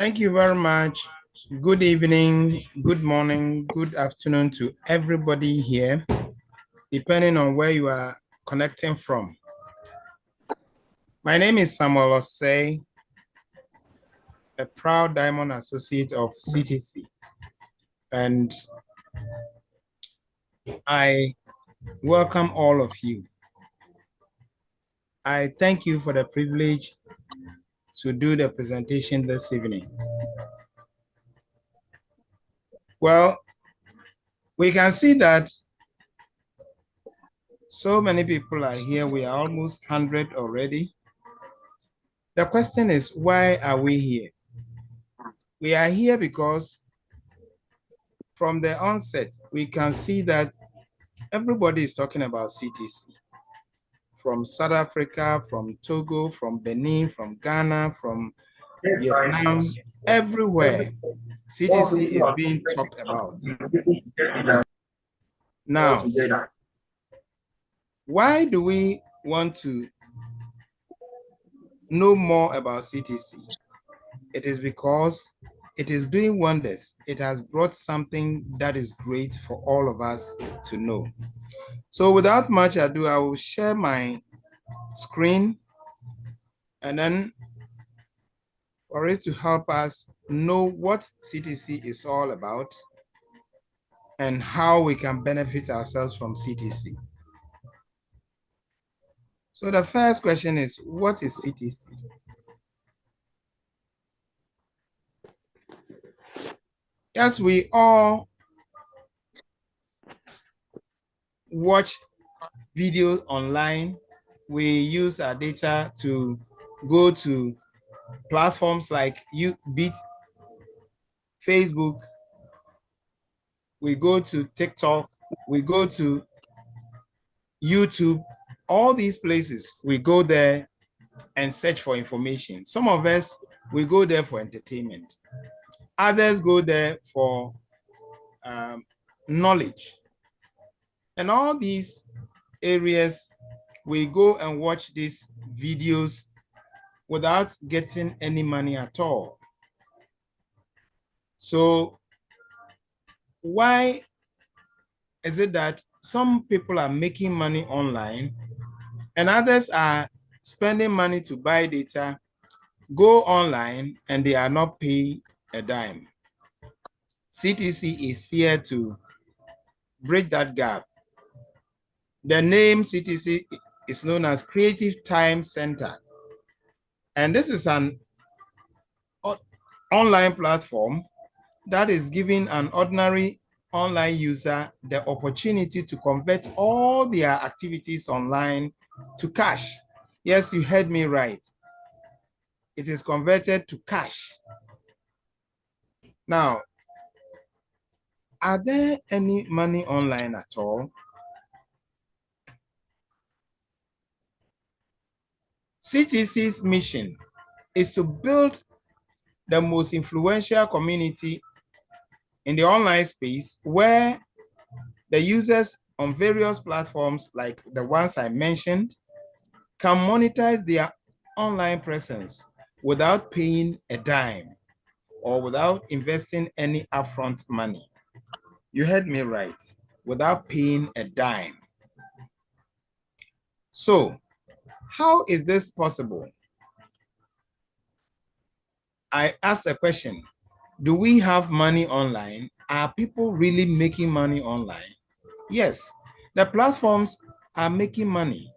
Thank you very much. Good evening, good morning, good afternoon to everybody here, depending on where you are connecting from. My name is Samuel Osei, a proud Diamond Associate of CTC, and I welcome all of you. I thank you for the privilege to do the presentation this evening. Well, we can see that so many people are here. We are almost 100 already. The question is, why are we here? We are here because from the onset, we can see that everybody is talking about CTC. From South Africa, from Togo, from Benin, from Ghana, from Vietnam, everywhere, CTC is being talked about. Now, why do we want to know more about CTC? It is because it is doing wonders. It has brought something that is great for all of us to know. So without much ado, I will share my screen, and then for it to help us know what CTC is all about and how we can benefit ourselves from CTC. So the first question is, what is CTC? Yes, we all watch videos online. We use our data to go to platforms like Facebook. We go to TikTok. We go to YouTube. All these places, we go there and search for information. Some of us, we go there for entertainment. Others go there for knowledge. And all these areas, we go and watch these videos without getting any money at all. So why is it that some people are making money online and others are spending money to buy data, go online, and they are not paying a dime? CTC is here to bridge that gap. The name CTC is known as Creative Time Center. And this is an online platform that is giving an ordinary online user the opportunity to convert all their activities online to cash. Yes, you heard me right. It is converted to cash. Now, are there any money online at all? CTC's mission is to build the most influential community in the online space where the users on various platforms like the ones I mentioned can monetize their online presence without paying a dime or without investing any upfront money. You heard me right, without paying a dime. So, how is this possible? I asked the question, do we have money online? Are people really making money online? Yes, the platforms are making money.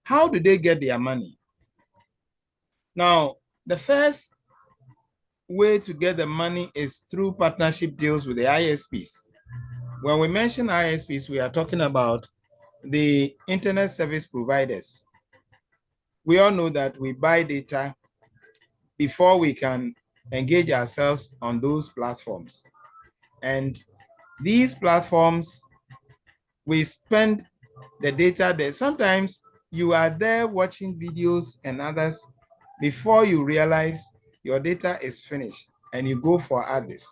How do they get their money? Now, the first way to get the money is through partnership deals with the ISPs. When we mention ISPs, we are talking about the internet service providers. We all know that we buy data before we can engage ourselves on those platforms. And these platforms, we spend the data there. Sometimes you are there watching videos and others before you realize your data is finished and you go for others.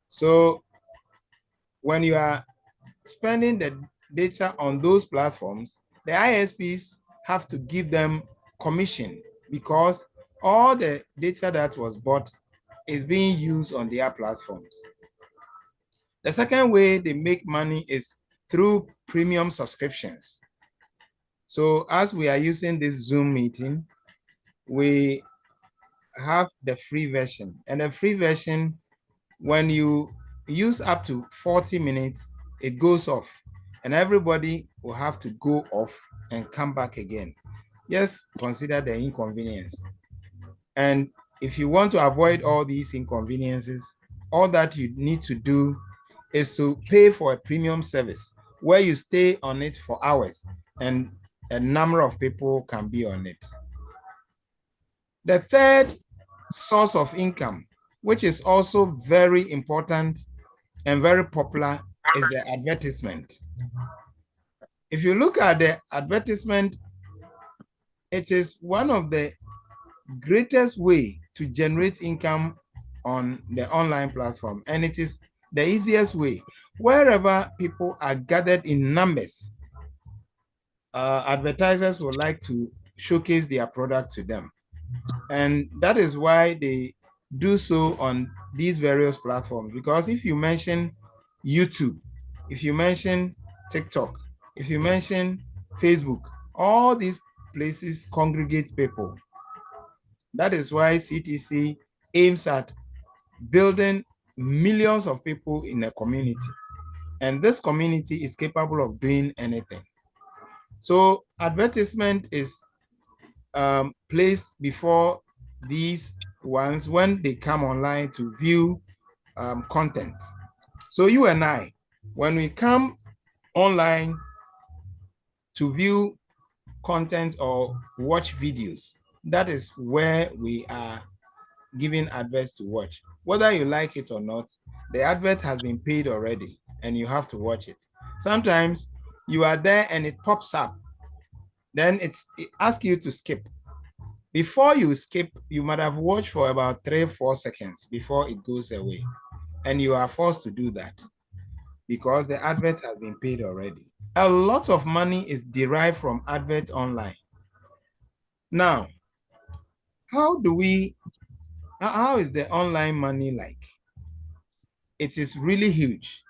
So when you are spending the data on those platforms, the ISPs have to give them commission because all the data that was bought is being used on their platforms. The second way they make money is through premium subscriptions. So as we are using this Zoom meeting, we have the free version. And the free version, when you use up to 40 minutes, it goes off. And everybody will have to go off and come back again. Just consider the inconvenience. And if you want to avoid all these inconveniences, all that you need to do is to pay for a premium service where you stay on it for hours and a number of people can be on it. The third source of income, which is also very important and very popular, is the advertisement. If you look at the advertisement, it is one of the greatest way to generate income on the online platform, and it is the easiest way. Wherever people are gathered in numbers, advertisers would like to showcase their product to them, and that is why they do so on these various platforms. Because if you mention YouTube, if you mention TikTok, if you mention Facebook, all these places congregate people. That is why CTC aims at building millions of people in a community. And this community is capable of doing anything. So advertisement is placed before these ones when they come online to view content. So you and I, when we come online to view content or watch videos, that is where we are giving adverts to watch. Whether you like it or not, the advert has been paid already and you have to watch it. Sometimes you are there and it pops up. Then it asks you to skip. Before you skip, you might have watched for about 3-4 seconds before it goes away. And you are forced to do that because the advert has been paid already. A lot of money is derived from adverts online. Now, how is the online money like? It is really huge.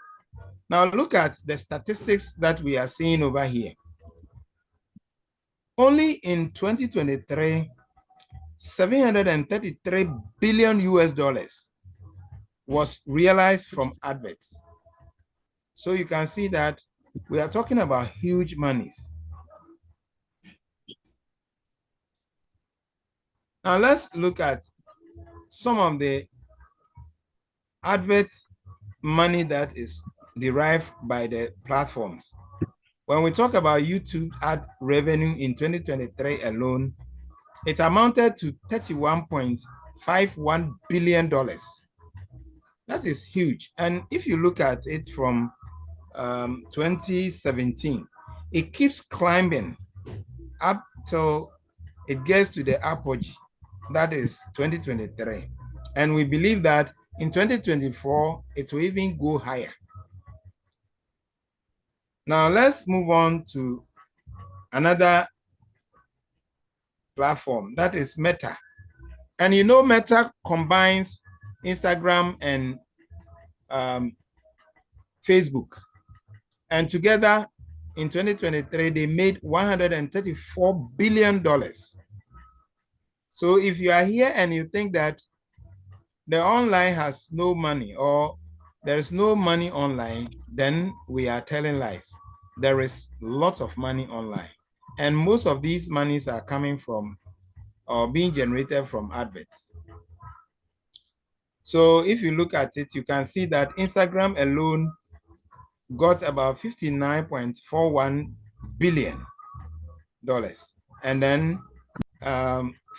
Now look at the statistics that we are seeing over here. Only in 2023, 733 billion US dollars was realized from adverts. So you can see that we are talking about huge monies. Now let's look at some of the adverts money that is derived by the platforms. When we talk about YouTube ad revenue in 2023 alone, it amounted to $31.51 billion. That is huge. And if you look at it from 2017, it keeps climbing up till it gets to the apogee, that is 2023. And we believe that in 2024, it will even go higher. Now let's move on to another platform, that is Meta. And you know, Meta combines Instagram and Facebook. And together in 2023, they made $134 billion. So if you are here and you think that the online has no money or there's no money online, then we are telling lies. There is lots of money online. And most of these monies are coming from or being generated from adverts. So if you look at it, you can see that Instagram alone got about $59.41 billion. And then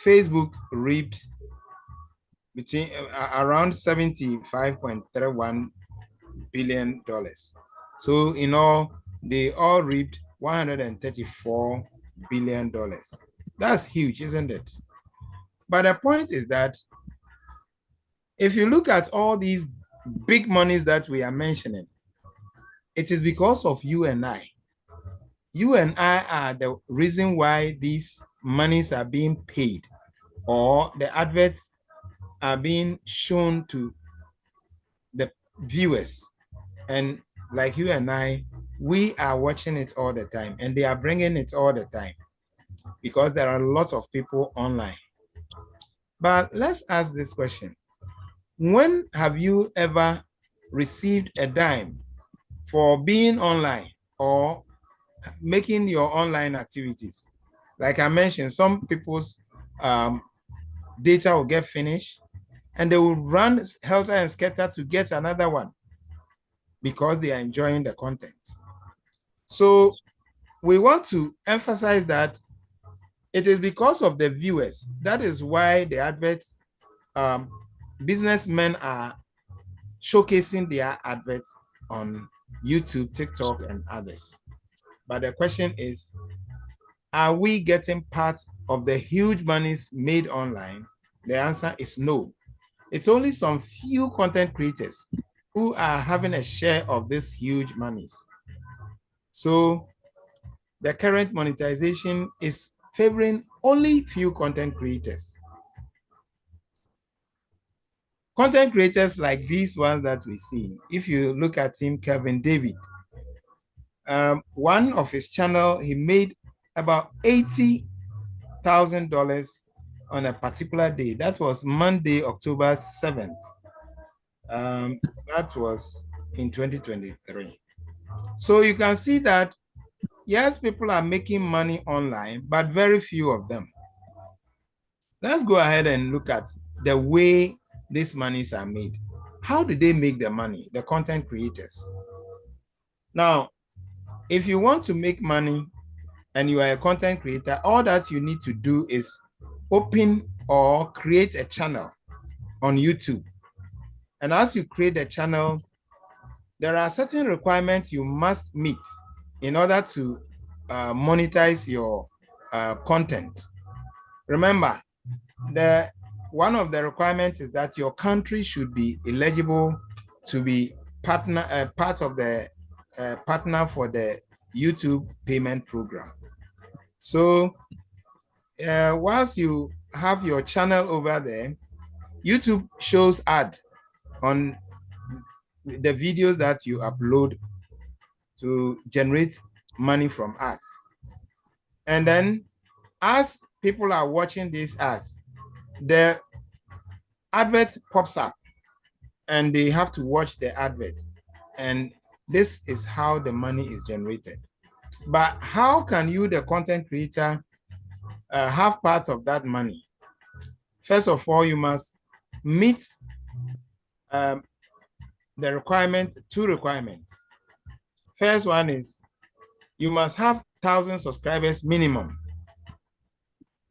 Facebook reaped between around $75.31 billion. So in all, they all reaped $134 billion. That's huge, isn't it? But the point is that if you look at all these big monies that we are mentioning, it is because of you and I. You and I are the reason why these monies are being paid. or the adverts are being shown to the viewers. And like you and I, we are watching it all the time, and they are bringing it all the time because there are a lot of people online. But let's ask this question. When have you ever received a dime for being online or making your online activities? Like I mentioned, some people's data will get finished and they will run helter and skelter to get another one because they are enjoying the content. So we want to emphasize that it is because of the viewers. That is why the adverts, businessmen are showcasing their adverts on YouTube, TikTok, and others. But the question is, are we getting part of the huge monies made online? The answer is no. It's only some few content creators who are having a share of this huge monies. So the current monetization is favoring only few content creators. Content creators like these ones that we see, if you look at him, Kevin David, one of his channel, he made about $80,000 on a particular day. That was Monday, October 7th. That was in 2023. So you can see that, yes, people are making money online, but very few of them. Let's go ahead and look at the way these monies are made. How do they make the money, the content creators? Now, if you want to make money and you are a content creator, all that you need to do is open or create a channel on YouTube. And as you create a channel, there are certain requirements you must meet in order to monetize your content. Remember, one of the requirements is that your country should be eligible to be part of the partner for the YouTube payment program. So once you have your channel over there, YouTube shows ad on the videos that you upload to generate money from us. And then as people are watching these ads, the advert pops up and they have to watch the advert. And this is how the money is generated. But how can you, the content creator, have part of that money? First of all, you must meet the requirements, two requirements. First one is you must have 1,000 subscribers minimum.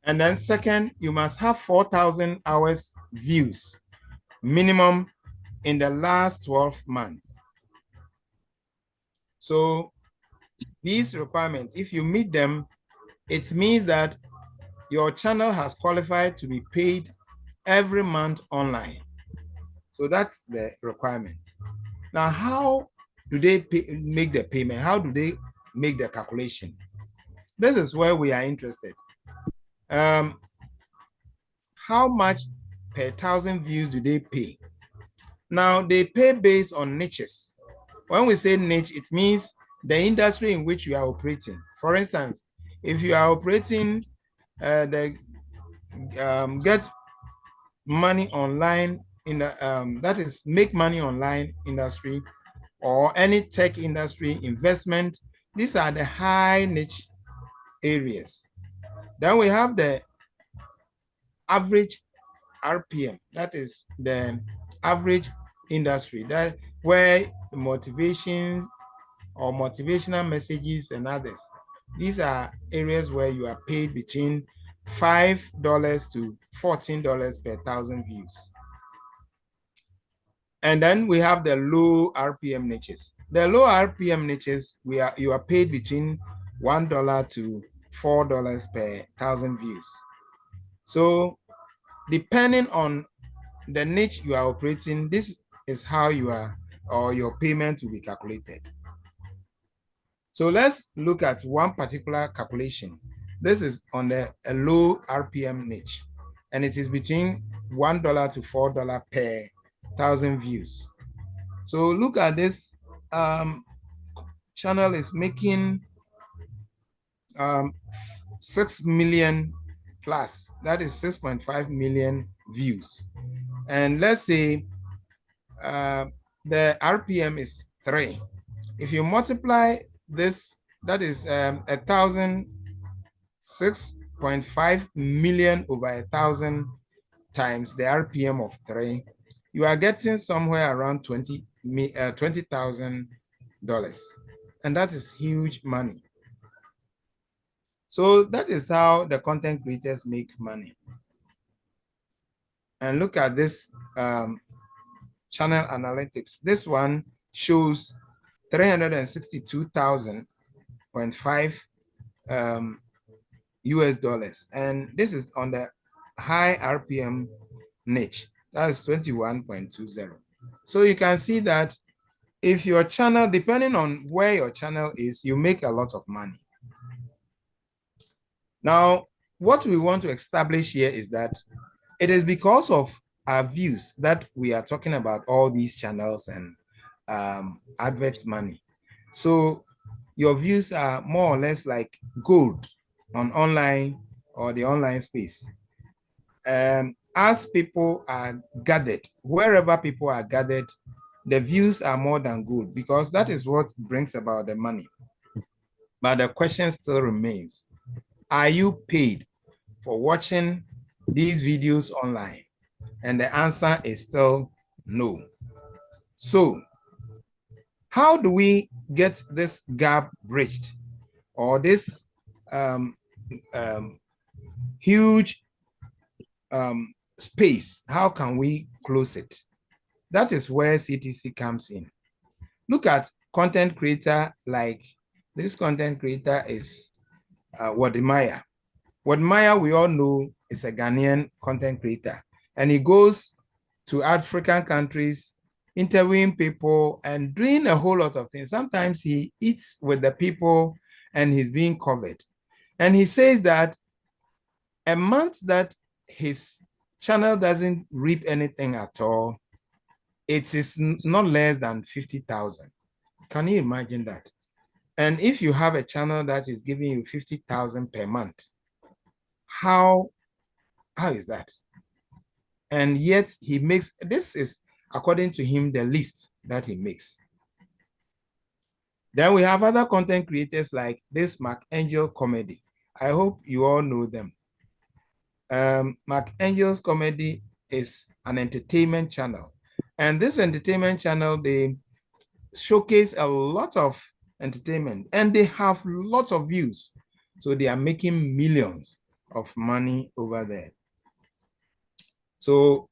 And then second, you must have 4,000 hours views minimum in the last 12 months. So these requirements, if you meet them, it means that your channel has qualified to be paid every month online. So that's the requirement. Now, how do they make the payment? How do they make the calculation? This is where we are interested. How much per 1,000 views do they pay? Now, they pay based on niches. When we say niche, it means the industry in which you are operating. For instance, if you are operating get money online in the that is make money online industry, or any tech industry, investment, these are the high niche areas. Then we have the average RPM, that is the average industry, that where motivations or motivational messages and others. These are areas where you are paid between $5 to $14 per 1,000 views. And then we have the low RPM niches. The low RPM niches, you are paid between $1 to $4 per 1,000 views. So depending on the niche you are operating, this is how you are, or your payment will be calculated. So let's look at one particular calculation. This is on a low RPM niche. and it is between $1 to $4 per 1,000 views. So look at this. Channel is making 6 million plus. That is 6.5 million views. And let's say the RPM is 3. If you multiply this, that is 6.5 million over 1,000 times the RPM of 3, you are getting somewhere around $20,000. And that is huge money. So that is how the content creators make money. And look at this channel analytics. This one shows 362,000.5 US dollars. And this is on the high RPM niche. That is 21.20. So you can see that if your channel, depending on where your channel is, you make a lot of money. Now, what we want to establish here is that it is because of our views that we are talking about all these channels and adverts money. So your views are more or less like gold on online or the online space. As people are gathered, wherever people are gathered, the views are more than gold because that is what brings about the money. But the question still remains, are you paid for watching these videos online? And the answer is still no. So how do we get this gap bridged or this huge space? How can we close it? That is where CTC comes in. Look at content creator like this content creator is Wadimaya. Wadimaya, we all know, is a Ghanaian content creator, and he goes to African countries interviewing people and doing a whole lot of things. Sometimes he eats with the people and he's being covered. And he says that a month that his channel doesn't reap anything at all, it is not less than 50,000. Can you imagine that? And if you have a channel that is giving you 50,000 per month, how is that? And yet he makes, this is according to him, the least that he makes. Then we have other content creators like this Mark Angel Comedy. I hope you all know them. Mark Angel's Comedy is an entertainment channel. And this entertainment channel, they showcase a lot of entertainment and they have lots of views. So they are making millions of money over there. So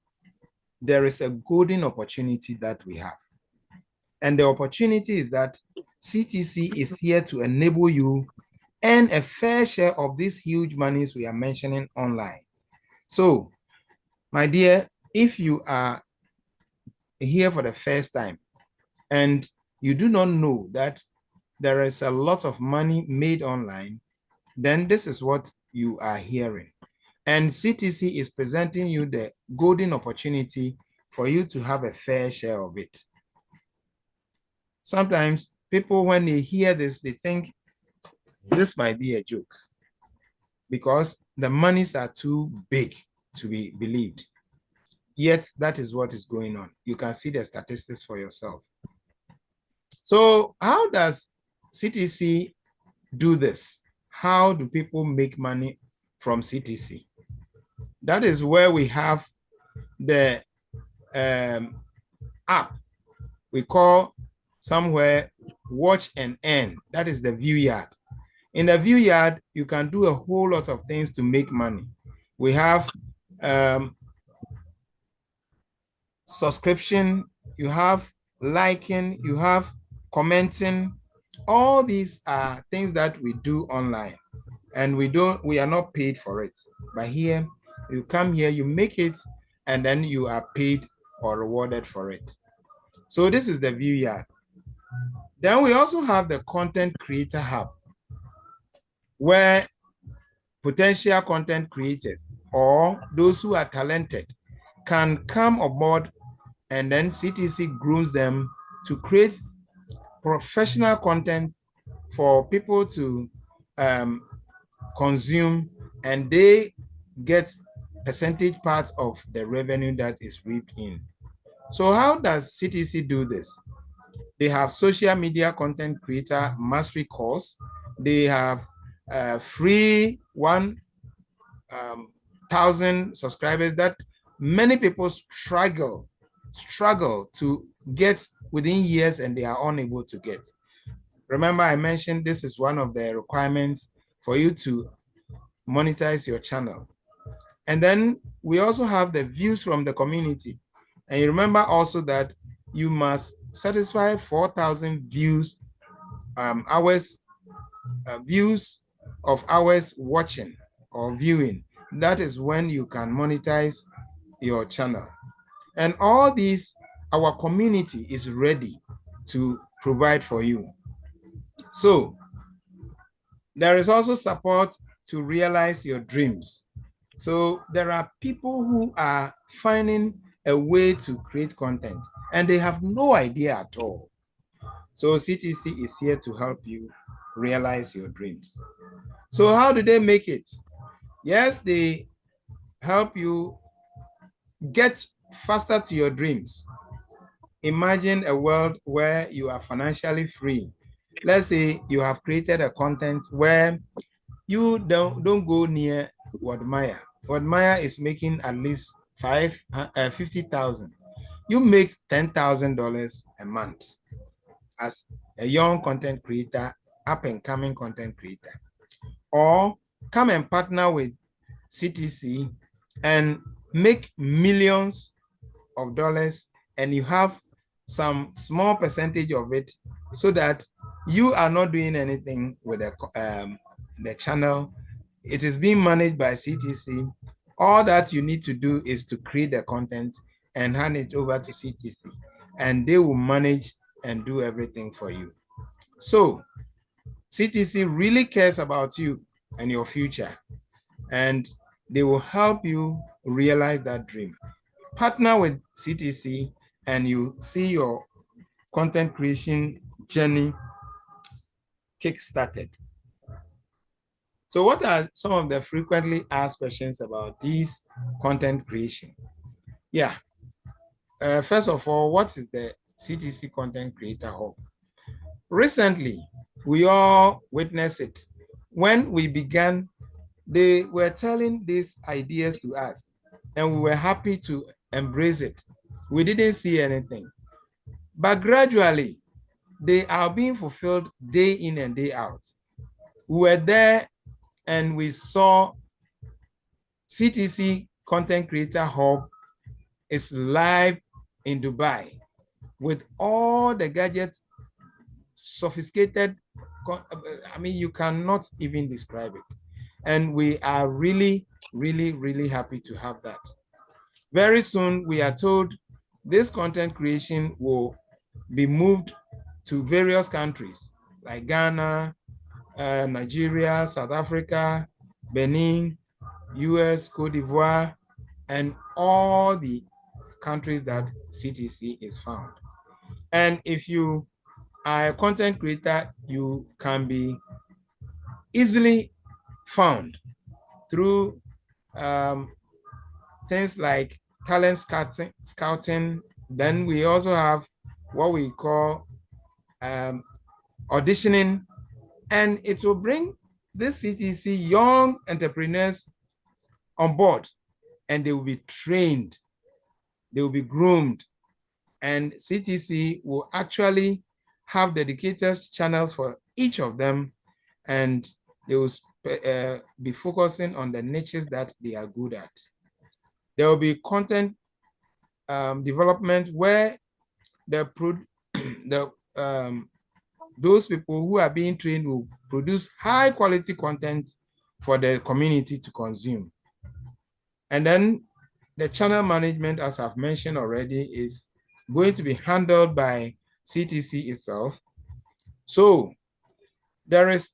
there is a golden opportunity that we have. And the opportunity is that CTC is here to enable you earn a fair share of these huge monies we are mentioning online. So, my dear, if you are here for the first time and you do not know that there is a lot of money made online, then this is what you are hearing. And CTC is presenting you the golden opportunity for you to have a fair share of it. Sometimes people, when they hear this, they think this might be a joke because the monies are too big to be believed. Yet that is what is going on. You can see the statistics for yourself. So how does CTC do this? How do people make money from CTC? That is where we have the app we call somewhere Watch and Earn. That is the view yard. In the view yard, you can do a whole lot of things to make money. We have subscription, you have liking, you have commenting. All these are things that we do online and we are not paid for it. But here, you come here, you make it, and then you are paid or rewarded for it. So this is the view yard. Then we also have the content creator hub, where potential content creators or those who are talented can come aboard, and then CTC grooms them to create professional content for people to consume, and they get percentage part of the revenue that is reaped in. So how does CTC do this? They have social media content creator mastery course. They have free 1,000 subscribers that many people struggle to get within years, and they are unable to get. Remember, I mentioned this is one of the requirements for you to monetize your channel. And then we also have the views from the community. And you remember also that you must satisfy 4,000 views views of hours watching or viewing. That is when you can monetize your channel. And all these, our community is ready to provide for you. So there is also support to realize your dreams. So there are people who are finding a way to create content and they have no idea at all. So CTC is here to help you realize your dreams. So how do they make it? Yes, they help you get faster to your dreams. Imagine a world where you are financially free. Let's say you have created a content where you don't go near Wadmaya. Wadmaya is making at least 50,000. You make $10,000 a month as a young content creator, up and coming content creator. Or come and partner with CTC and make millions of dollars, and you have some small percentage of it so that you are not doing anything with the channel. It is being managed by CTC. All that you need to do is to create the content and hand it over to CTC, and they will manage and do everything for you. So CTC really cares about you and your future, and they will help you realize that dream. Partner with CTC and you see your content creation journey kick-started. So what are some of the frequently asked questions about this content creation? Yeah. First of all, what is the CTC Content Creator Hub? Recently, we all witnessed it. When we began, they were telling these ideas to us, and we were happy to embrace it. We didn't see anything. But gradually, they are being fulfilled day in and day out. We were there and we saw CTC Content Creator Hub is live in Dubai with all the gadgets, sophisticated. I mean, you cannot even describe it. And we are really, really, really happy to have that. Very soon, we are told this content creation will be moved to various countries like Ghana, Nigeria, South Africa, Benin, US, Cote d'Ivoire, and all the countries that CTC is found. And if you are a content creator, you can be easily found through things like talent scouting. Then we also have what we call auditioning, and it will bring this CTC young entrepreneurs on board, and they will be trained, they will be groomed, and CTC will actually have dedicated channels for each of them, and they will be focusing on the niches that they are good at. There will be content development where those people who are being trained will produce high quality content for the community to consume. And then the channel management, as I've mentioned already, is going to be handled by CTC itself. So there is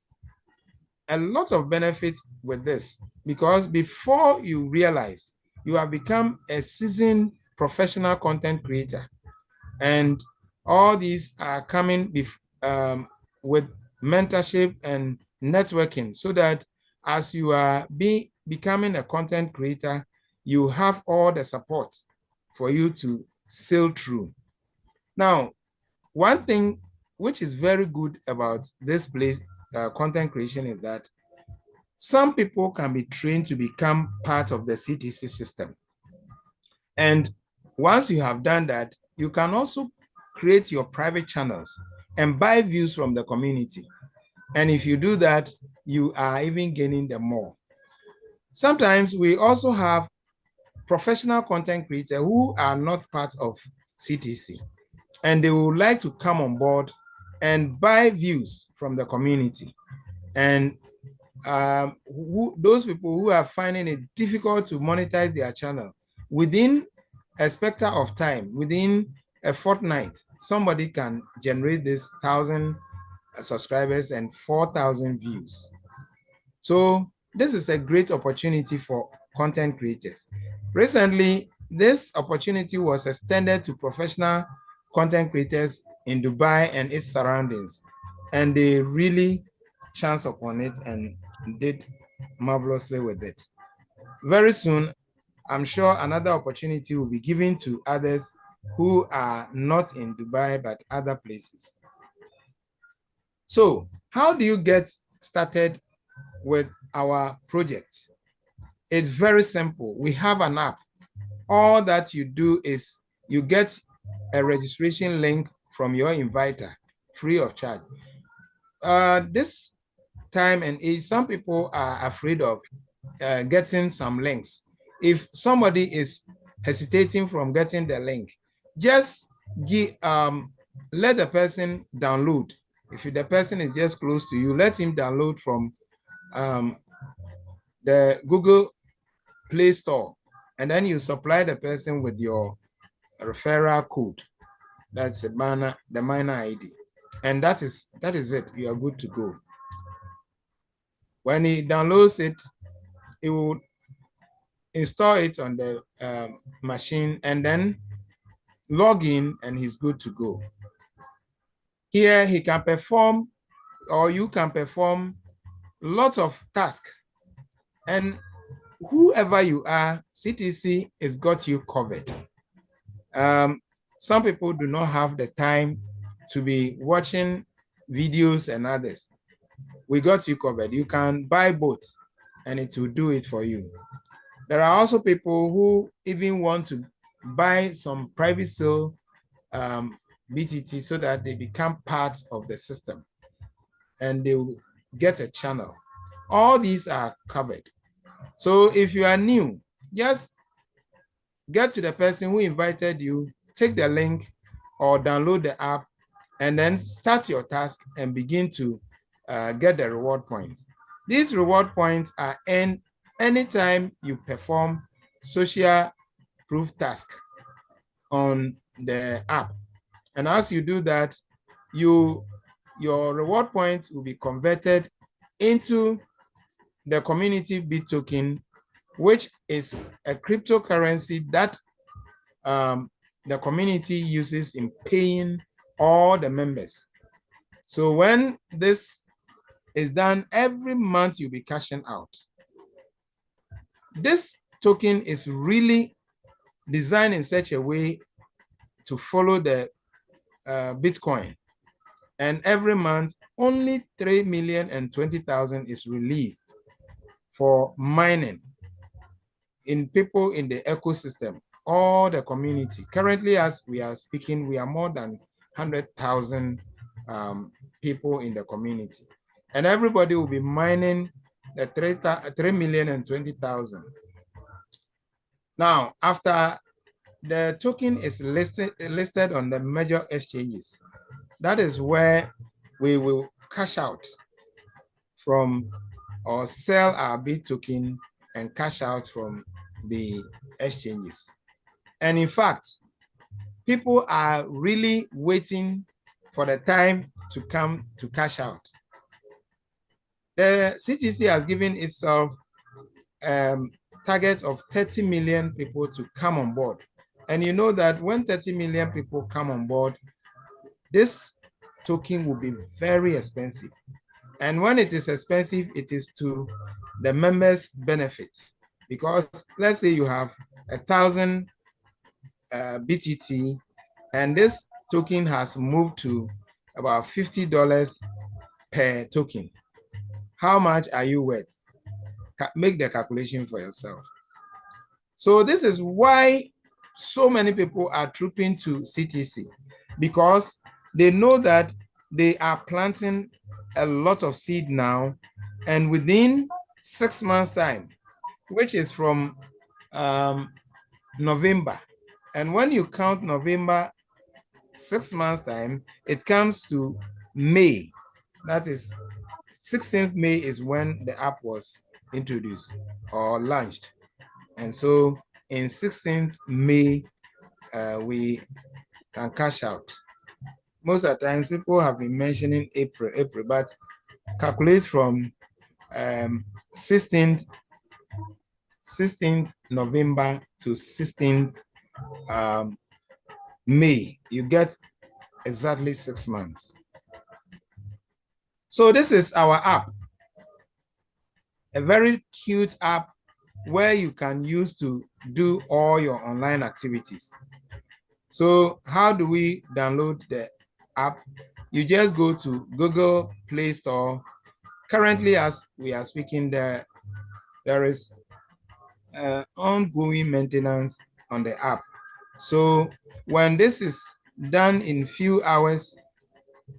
a lot of benefits with this, because before you realize, you have become a seasoned professional content creator, and all these are coming with mentorship and networking, so that as you are becoming a content creator, you have all the support for you to sail through. Now, one thing which is very good about this place, content creation, is that some people can be trained to become part of the CTC system. And once you have done that, you can also create your private channels and buy views from the community. And if you do that, you are even gaining them more. Sometimes we also have professional content creators who are not part of CTC, and they would like to come on board and buy views from the community. And those people who are finding it difficult to monetize their channel, within a specter of time, within a fortnight, somebody can generate this 1,000 subscribers and 4,000 views. So this is a great opportunity for content creators. Recently, this opportunity was extended to professional content creators in Dubai and its surroundings, and they really chanced upon it and did marvelously with it. Very soon, I'm sure another opportunity will be given to others who are not in Dubai but other places. So, how do you get started with our project? It's very simple. We have an app. All that you do is you get a registration link from your inviter, free of charge. This time and age, some people are afraid of getting some links. If somebody is hesitating from getting the link, just let the person download. If the person is just close to you, let him download from the Google Play Store, and then you supply the person with your referral code. That's the miner ID, and that is it. You are good to go. When he downloads it, he will install it on the machine and then log in, and he's good to go. Here he can perform, or you can perform, lots of tasks, and whoever you are, CTC has got you covered. Some people do not have the time to be watching videos and others. We got you covered. You can buy both and it will do it for you. There are also people who even want to buy some private sale BTT so that they become part of the system and they will get a channel. All these are covered. So if you are new, just get to the person who invited you, take the link or download the app, and then start your task and begin to get the reward points. These reward points are earned anytime you perform social proof task on the app. And as you do that, your reward points will be converted into the community bit token, which is a cryptocurrency that the community uses in paying all the members. So when this is done, every month you'll be cashing out. This token is really designed in such a way to follow the Bitcoin. And every month, only 3,020,000 is released for mining in people in the ecosystem, all the community. Currently, as we are speaking, we are more than 100,000 people in the community. And everybody will be mining the 3,020,000. Now, after the token is listed on the major exchanges, that is where we will cash out from or sell our bit token and cash out from the exchanges. And in fact, people are really waiting for the time to come to cash out. The CTC has given itself target of 30 million people to come on board. And you know that when 30 million people come on board, this token will be very expensive. And when it is expensive, it is to the members' benefit. Because let's say you have 1,000 BTT, and this token has moved to about $50 per token. How much are you worth? Make the calculation for yourself. So this is why so many people are trooping to CTC, because they know that they are planting a lot of seed now, and within 6 months time, which is from November, and when you count November 6 months time, it comes to May. That is 16th May is when the app was introduced or launched. And so in 16th May, we can cash out. Most of the times people have been mentioning April, but calculate from 16th November to 16th May, you get exactly 6 months. So this is our app, a very cute app where you can use to do all your online activities. So how do we download the app? You just go to Google Play Store. Currently, as we are speaking, there is ongoing maintenance on the app. So when this is done in few hours,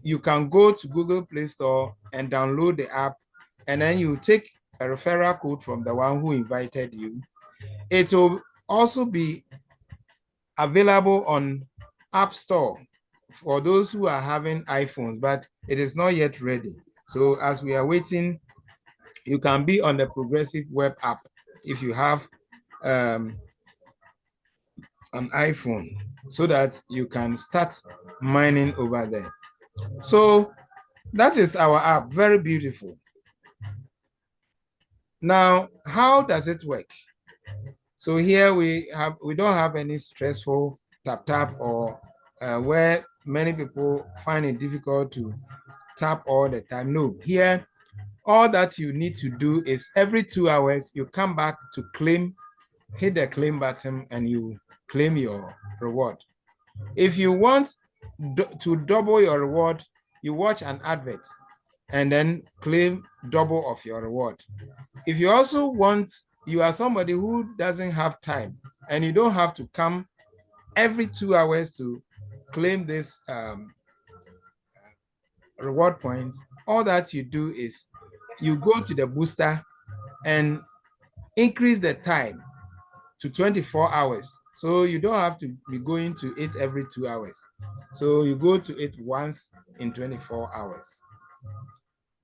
you can go to Google Play Store and download the app, and then you take a referral code from the one who invited you. It will also be available on App Store for those who are having iPhones, but it is not yet ready. So as we are waiting, you can be on the Progressive Web app if you have an iPhone, so that you can start mining over there. So that is our app, very beautiful. Now, how does it work? So here we don't have any stressful tap or where many people find it difficult to tap all the time. No, here, all that you need to do is every 2 hours, you come back to claim, hit the claim button, and you claim your reward. If you want to double your reward, you watch an advert and then claim double of your reward. If you also want, you are somebody who doesn't have time and you don't have to come every 2 hours to claim this reward points, all that you do is you go to the booster and increase the time to 24 hours. So you don't have to be going to it every 2 hours. So you go to it once in 24 hours.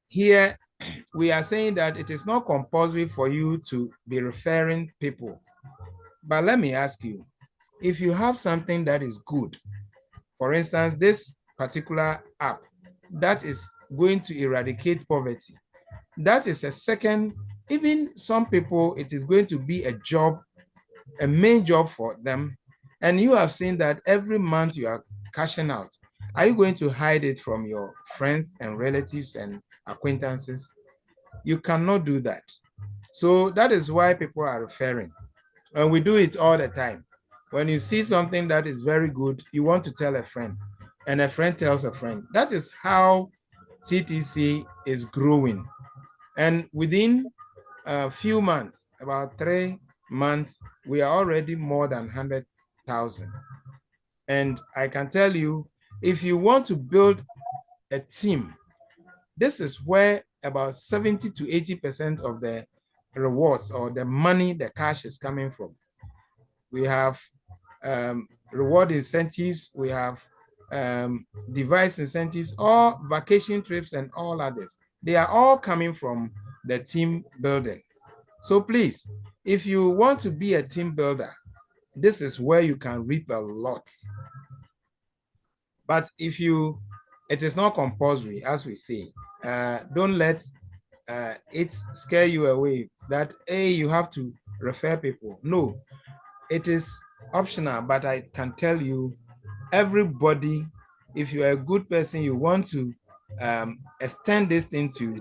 Here, we are saying that it is not compulsory for you to be referring people. But let me ask you, if you have something that is good, for instance, this particular app that is going to eradicate poverty, that is a second, even some people, it is going to be a job, a main job for them. And you have seen that every month you are cashing out. Are you going to hide it from your friends and relatives and acquaintances? You cannot do that. So that is why people are referring. And we do it all the time. When you see something that is very good, you want to tell a friend, and a friend tells a friend. That is how CTC is growing. And within a few months, about 3 months, we are already more than 100,000. And I can tell you, if you want to build a team, this is where about 70 to 80% of the rewards or the money, the cash is coming from. We have reward incentives, we have device incentives, all vacation trips and all others. They are all coming from the team building. So please, if you want to be a team builder, this is where you can reap a lot. But if it is not compulsory, as we say, don't let it scare you away that, hey, you have to refer people. No, it is optional, but I can tell you, everybody, if you are a good person, you want to extend this thing to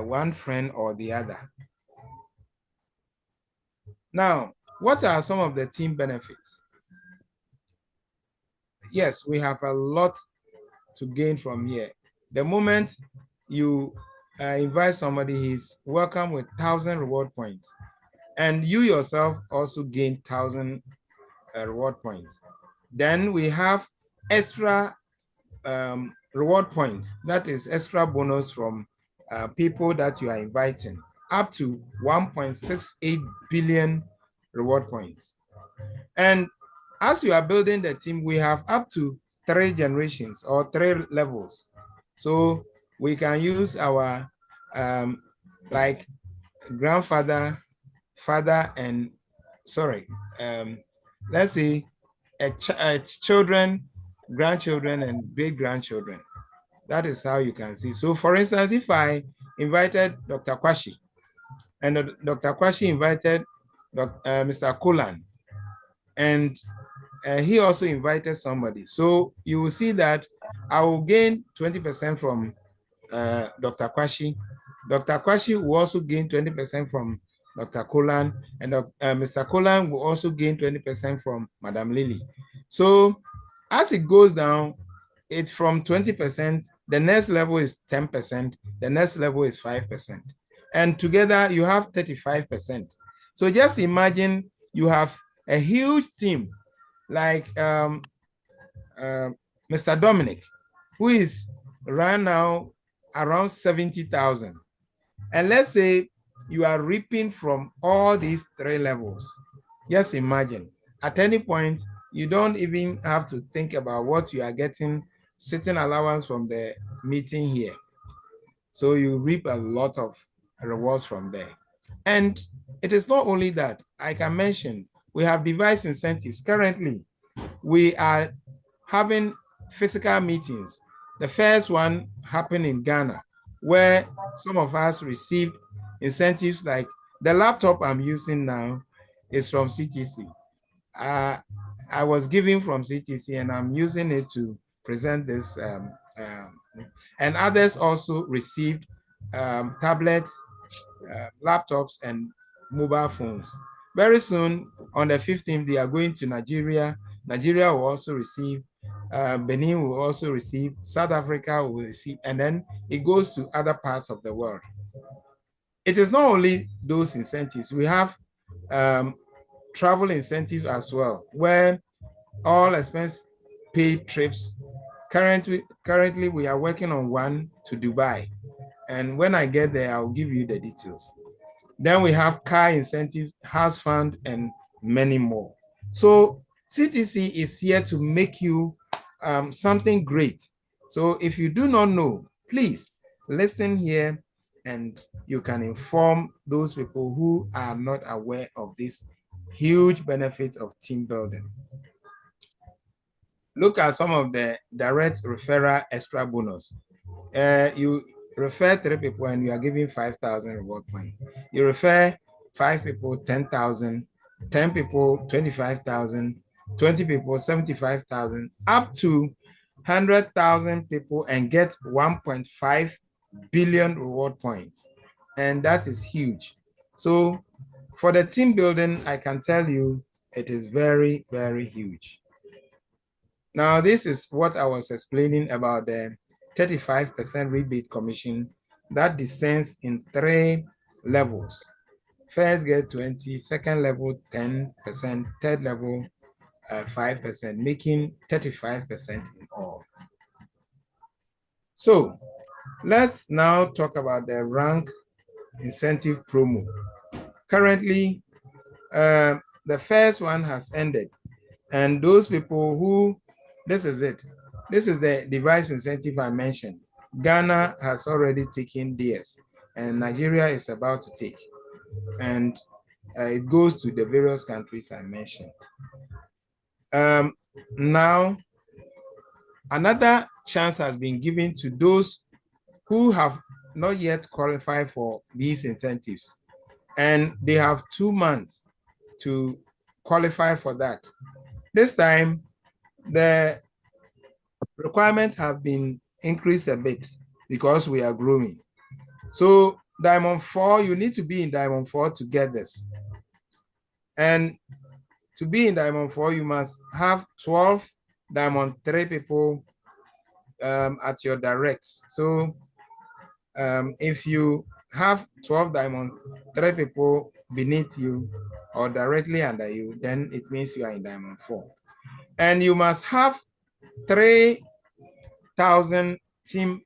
one friend or the other. Now, what are some of the team benefits? Yes, we have a lot to gain from here. The moment you invite somebody, he's welcome with 1,000 reward points. And you yourself also gain 1,000 reward points. Then we have extra reward points. That is extra bonus from people that you are inviting, up to 1.68 billion reward points. And as you are building the team, we have up to 3 generations or 3 levels. So we can use our like grandfather, father, and let's say children, grandchildren, and great grandchildren. That is how you can see. So, for instance, if I invited Dr. Kwashi, and Dr. Kwashi invited Mr. Kolan, and he also invited somebody. So you will see that I will gain 20% from Dr. Kwashi. Dr. Kwashi will also gain 20% from Dr. Kolan, and Mr. Kolan will also gain 20% from Madam Lily. So as it goes down, it's from 20%, the next level is 10%, the next level is 5%. And together you have 35%. So just imagine you have a huge team like Mr. Dominic, who is right now around 70,000. And let's say you are reaping from all these 3 levels. Just imagine, at any point, you don't even have to think about what you are getting sitting allowance from the meeting here. So you reap a lot of rewards from there. And it is not only that. I can mention, we have device incentives. Currently, we are having physical meetings. The first one happened in Ghana, where some of us received incentives like the laptop I'm using now is from CTC. I was given from CTC and I'm using it to present this. And others also received tablets, laptops, and mobile phones. Very soon, on the 15th, they are going to Nigeria. Nigeria will also receive, Benin will also receive, South Africa will receive, and then it goes to other parts of the world. It is not only those incentives. We have travel incentives as well, where all expense paid trips. Currently, we are working on one to Dubai. And when I get there, I'll give you the details. Then we have car incentives, house fund, and many more. So CTC is here to make you something great. So if you do not know, please listen here and you can inform those people who are not aware of this huge benefit of team building. Look at some of the direct referral extra bonus. You refer 3 people and you are giving 5,000 reward points. You refer 5 people, 10,000, 10 people, 25,000, 20 people, 75,000, up to 100,000 people and get 1.5 billion reward points. And that is huge. So for the team building, I can tell you it is very, very huge. Now, this is what I was explaining about the 35% rebate commission that descends in 3 levels. First get 20, second level 10%, third level 5%, making 35% in all. So let's now talk about the rank incentive promo. Currently, the first one has ended, and those people who, this is it. This is the device incentive I mentioned. Ghana has already taken theirs, and Nigeria is about to take. And it goes to the various countries I mentioned. Now, another chance has been given to those who have not yet qualify for these incentives, and they have 2 months to qualify for that. This time, the requirements have been increased a bit because we are growing. So Diamond 4, you need to be in Diamond 4 to get this. And to be in Diamond 4, you must have 12 Diamond 3 people at your direct. So if you have 12 Diamond 3 people beneath you or directly under you, then it means you are in Diamond 4. And you must have 3,000 team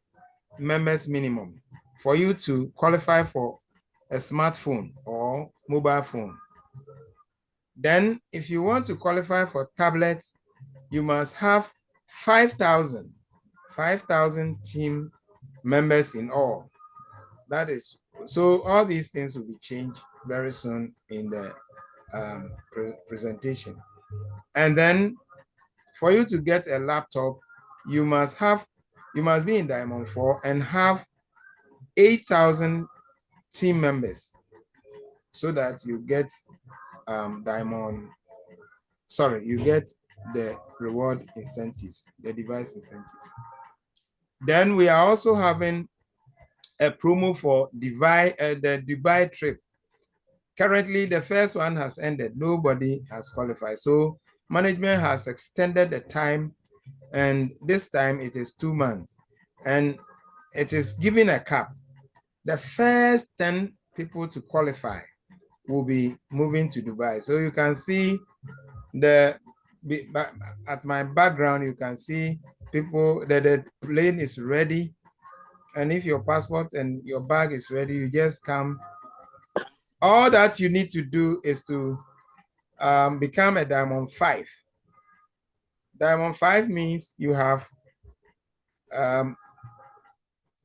members minimum for you to qualify for a smartphone or mobile phone. Then if you want to qualify for tablets, you must have 5,000 team members in all. That is, so all these things will be changed very soon in the presentation. And then for you to get a laptop, you must be in Diamond 4 and have 8,000 team members so that you get you get the reward incentives, the device incentives. Then we are also having a promo for the Dubai trip. Currently, the first one has ended. Nobody has qualified. So management has extended the time, and this time it is 2 months. And it is giving a cap. The first 10 people to qualify will be moving to Dubai. So you can see at my background, you can see people that the plane is ready. And if your passport and your bag is ready, you just come. All that you need to do is to become a Diamond 5. Diamond 5 means you have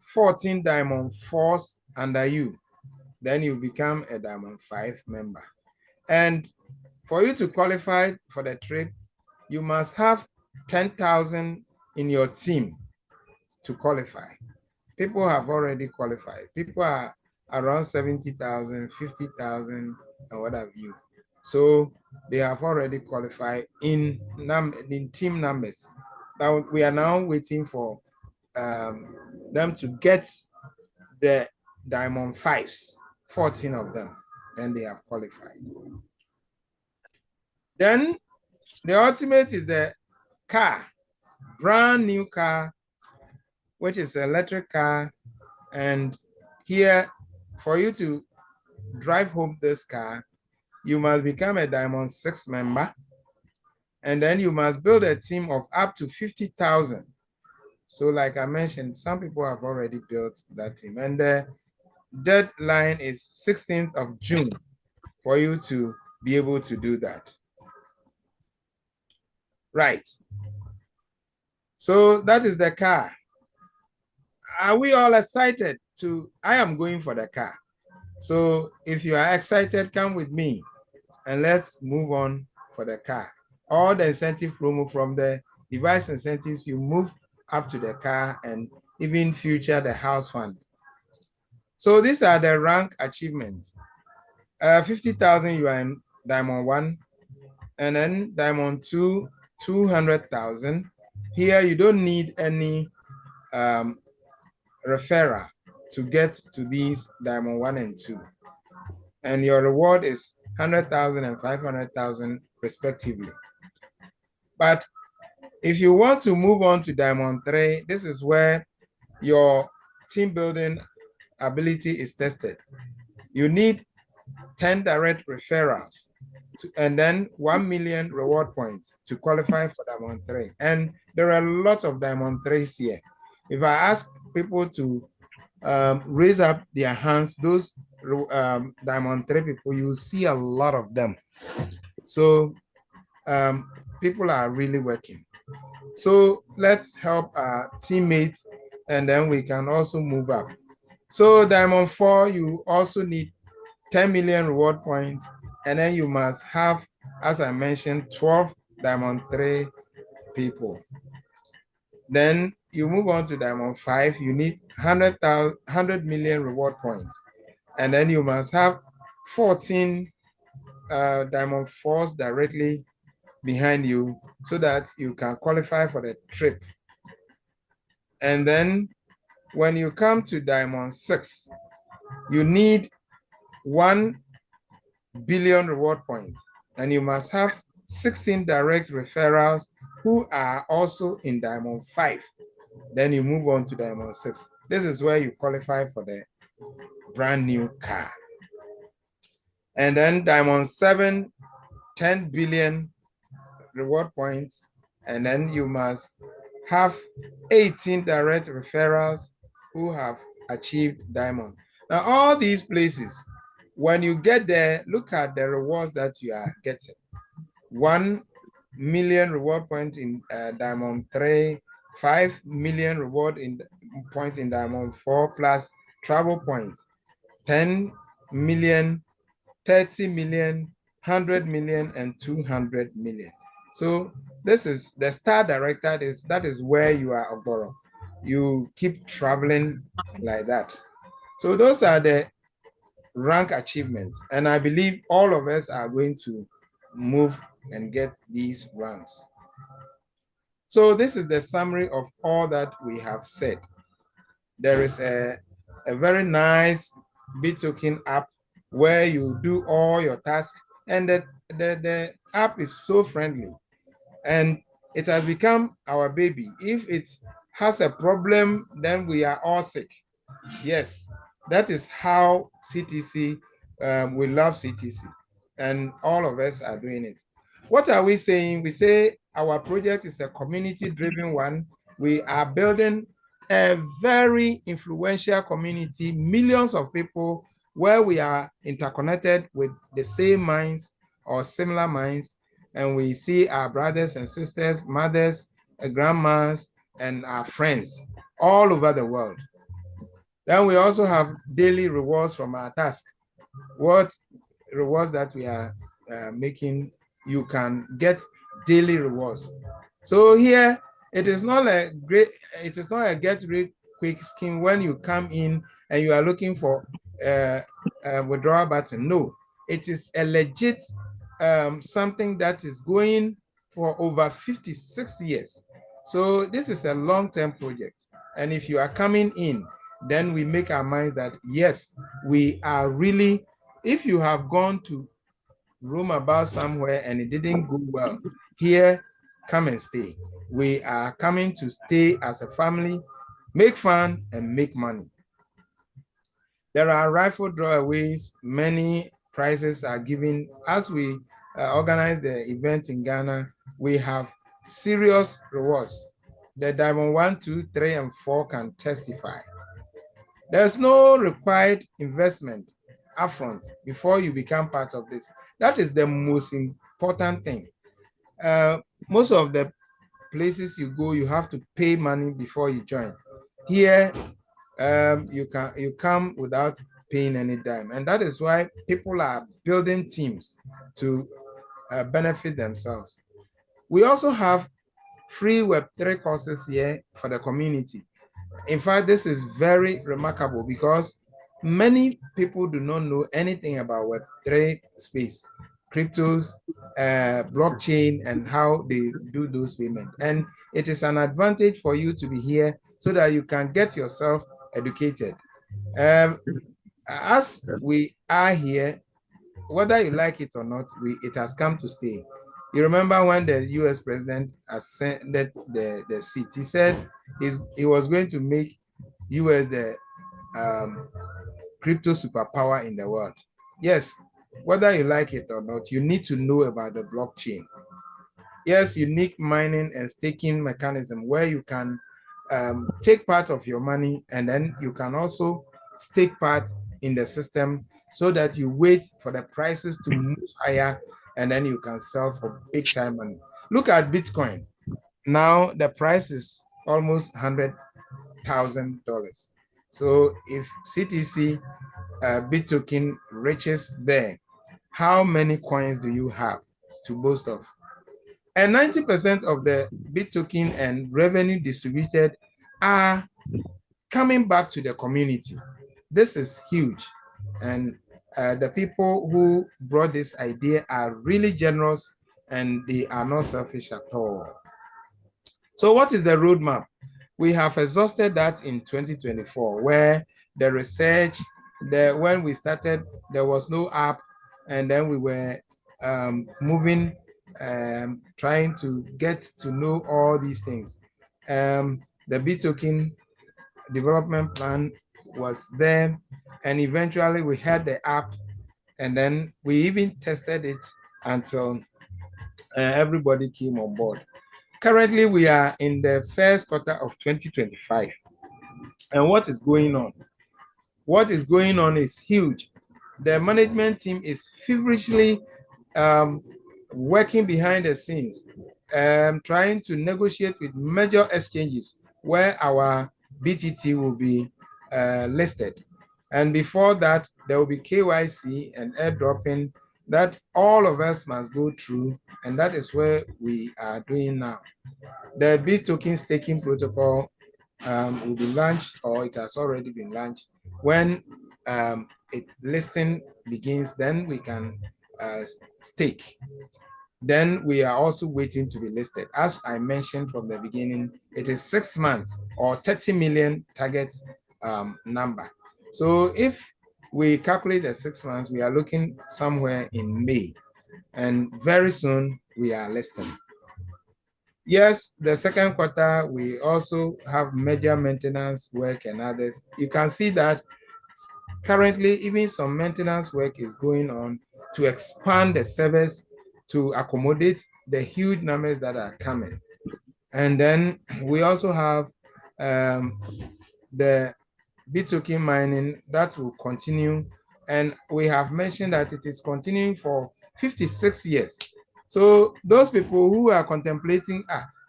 14 Diamond 4s under you. Then you become a Diamond 5 member. And for you to qualify for the trip, you must have 10,000 in your team to qualify. People have already qualified. People are around 70,000, 50,000, and what have you. So they have already qualified in team numbers. Now we are now waiting for them to get the Diamond 5s, 14 of them, then they have qualified. Then the ultimate is the car, brand new car, which is an electric car. And here, for you to drive home this car, you must become a Diamond 6 member. And then you must build a team of up to 50,000. So like I mentioned, some people have already built that team. And the deadline is 16th of June for you to be able to do that. Right. So that is the car. Are we all excited I am going for the car. So if you are excited, come with me and let's move on for the car. All the incentive promo from the device incentives, you move up to the car and even future the house fund. So these are the rank achievements. 50,000, you are in Diamond 1, and then Diamond 2, 200,000. Here, you don't need any referral to get to these Diamond 1 and 2. And your reward is 100,000 and 500,000 respectively. But if you want to move on to Diamond 3, this is where your team building ability is tested. You need 10 direct referrals and then 1 million reward points to qualify for Diamond 3. And there are lots of Diamond 3s here. If I ask people to raise up their hands, those Diamond 3 people, you see a lot of them. So people are really working. So let's help our teammates, and then we can also move up. So Diamond 4, you also need 10 million reward points, and then you must have, as I mentioned, 12 Diamond 3 people. Then you move on to Diamond 5, you need 100 million reward points. And then you must have 14 Diamond 4s directly behind you so that you can qualify for the trip. And then when you come to Diamond 6, you need 1 billion reward points, and you must have 16 direct referrals who are also in Diamond 5. Then you move on to Diamond 6. This is where you qualify for the brand new car. And then Diamond 7, 10 billion reward points, and then you must have 18 direct referrals who have achieved Diamond. Now, all these places, when you get there, look at the rewards that you are getting. 1 million reward point in Diamond 3, 5 million reward in point in Diamond 4 plus travel points, 10 million, 30 million, 100 million, and 200 million. So this is the star director. That is where you are, Ogboro. You keep traveling like that. So those are the rank achievements. And I believe all of us are going to move and get these ranks. So this is the summary of all that we have said. There is a very nice BitToken app where you do all your tasks, and the app is so friendly, and it has become our baby. If it has a problem, then we are all sick. Yes, that is how CTC, we love CTC, and all of us are doing it. What are we saying? We say our project is a community-driven one. We are building a very influential community, millions of people, where we are interconnected with the same minds or similar minds, and we see our brothers and sisters, mothers, grandmas, and our friends all over the world. Then we also have daily rewards from our task. What rewards that we are making, you can get daily rewards. So here, it is not a get rich quick scheme when you come in and you are looking for a withdrawal button. No, it is a legit something that is going for over 56 years. So this is a long-term project. And if you are coming in, then we make our minds that, yes, we are really, if you have gone to roam about somewhere and it didn't go well, here, come and stay. We are coming to stay as a family, make fun, and make money. There are rifle drawaways. Many prizes are given. As we organize the event in Ghana, we have serious rewards. The Diamond 1, 2, 3, and 4 can testify. There's no required investment upfront before you become part of this. That is the most important thing. Most of the places you go, you have to pay money before you join. Here, you come without paying any dime, and that is why people are building teams to benefit themselves. We also have free Web3 courses here for the community. In fact, this is very remarkable because many people do not know anything about Web3 space, cryptos, blockchain, and how they do those payments. And it is an advantage for you to be here so that you can get yourself educated. As we are here, whether you like it or not, it has come to stay. You remember when the US president ascended the seat, he said he was going to make US the crypto superpower in the world. Yes, whether you like it or not, you need to know about the blockchain. Yes, unique mining and staking mechanism where you can take part of your money and then you can also stake part in the system so that you wait for the prices to move higher and then you can sell for big time money. Look at Bitcoin. Now the price is almost $100,000. So if CTC BitToken reaches there, how many coins do you have to boast of? And 90% of the BitToken and revenue distributed are coming back to the community. This is huge. And the people who brought this idea are really generous and they are not selfish at all. So what is the roadmap? We have exhausted that in 2024, where the research, when we started, there was no app, and then we were moving, trying to get to know all these things. The B token development plan was there, and eventually we had the app, and then we even tested it until everybody came on board. Currently, we are in the first quarter of 2025. And what is going on? What is going on is huge. The management team is feverishly working behind the scenes, trying to negotiate with major exchanges where our BTT will be listed. And before that, there will be KYC and airdropping that all of us must go through. And that is where we are doing now. The B token staking protocol will be launched, or it has already been launched. When listing begins, then we can stake. Then we are also waiting to be listed. As I mentioned from the beginning, it is 6 months or 30 million target number. So if we calculate the 6 months, we are looking somewhere in May, and very soon we are listing. Yes, the second quarter, we also have major maintenance work and others. You can see that currently, even some maintenance work is going on to expand the service to accommodate the huge numbers that are coming. And then we also have the B token mining that will continue. And we have mentioned that it is continuing for 56 years. So those people who are contemplating,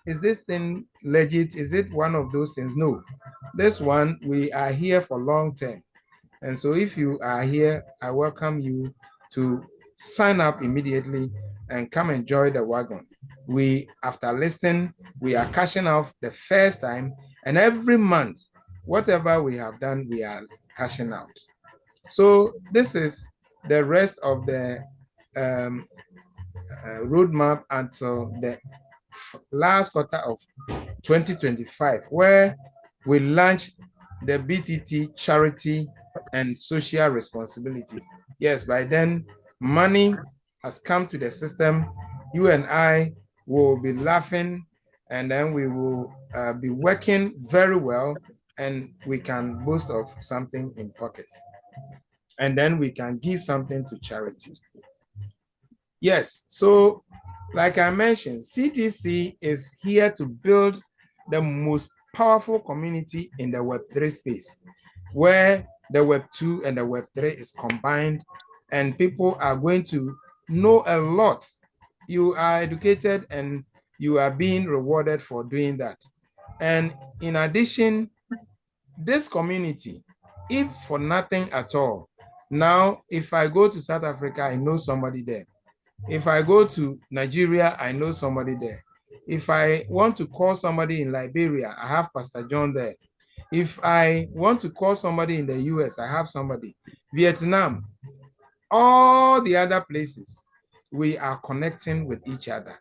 is this thing legit? Is it one of those things? No. This one, we are here for long term. And so if you are here, I welcome you to sign up immediately and come enjoy the wagon. After listing, we are cashing out the first time, and every month, whatever we have done, we are cashing out. So this is the rest of the roadmap until the last quarter of 2025, where we launch the BTT charity and social responsibilities. Yes, by then, money has come to the system. You and I will be laughing, and then we will be working very well, and we can boast of something in pocket. And then we can give something to charity. Yes, so like I mentioned, CTC is here to build the most powerful community in the Web3 space, where the Web2 and the Web3 is combined, and people are going to know a lot. You are educated and you are being rewarded for doing that. And in addition, this community, if for nothing at all, now if I go to South Africa, I know somebody there. If I go to Nigeria, I know somebody there. If I want to call somebody in Liberia, I have Pastor John there. If I want to call somebody in the US, I have somebody. Vietnam, all the other places, we are connecting with each other.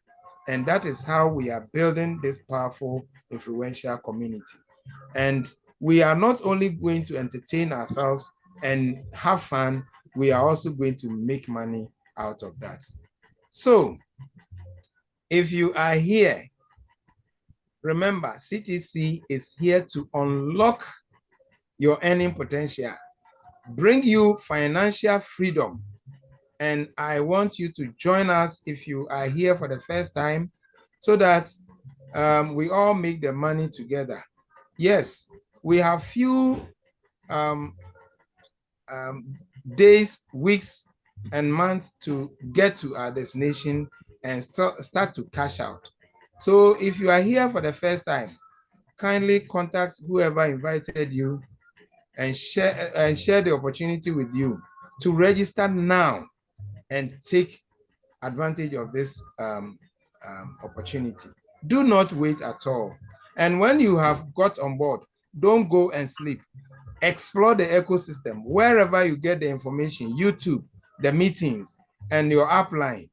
And that is how we are building this powerful, influential community. And we are not only going to entertain ourselves and have fun, we are also going to make money out of that. So if you are here, remember, CTC is here to unlock your earning potential, bring you financial freedom. And I want you to join us if you are here for the first time, so that we all make the money together. Yes, we have few days, weeks, and months to get to our destination and start to cash out. So if you are here for the first time, kindly contact whoever invited you and share the opportunity with you to register now and take advantage of this opportunity. Do not wait at all. And when you have got on board, don't go and sleep. Explore the ecosystem. Wherever you get the information, YouTube, the meetings, and your upline,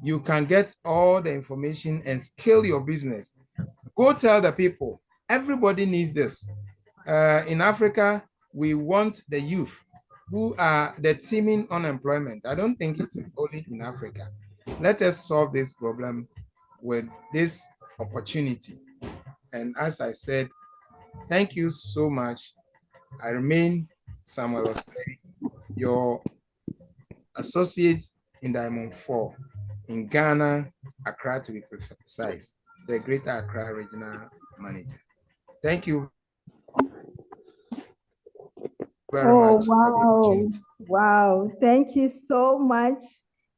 you can get all the information and scale your business. Go tell the people. Everybody needs this. In Africa, we want the youth who are the teeming unemployment. I don't think it's only in Africa. Let us solve this problem with this opportunity. And as I said, thank you so much. I remain Samuel Osei, your associate in Diamond 4 in Ghana, Accra to be precise, the Greater Accra Regional Manager. Thank you very much for the opportunity. Wow. Thank you so much.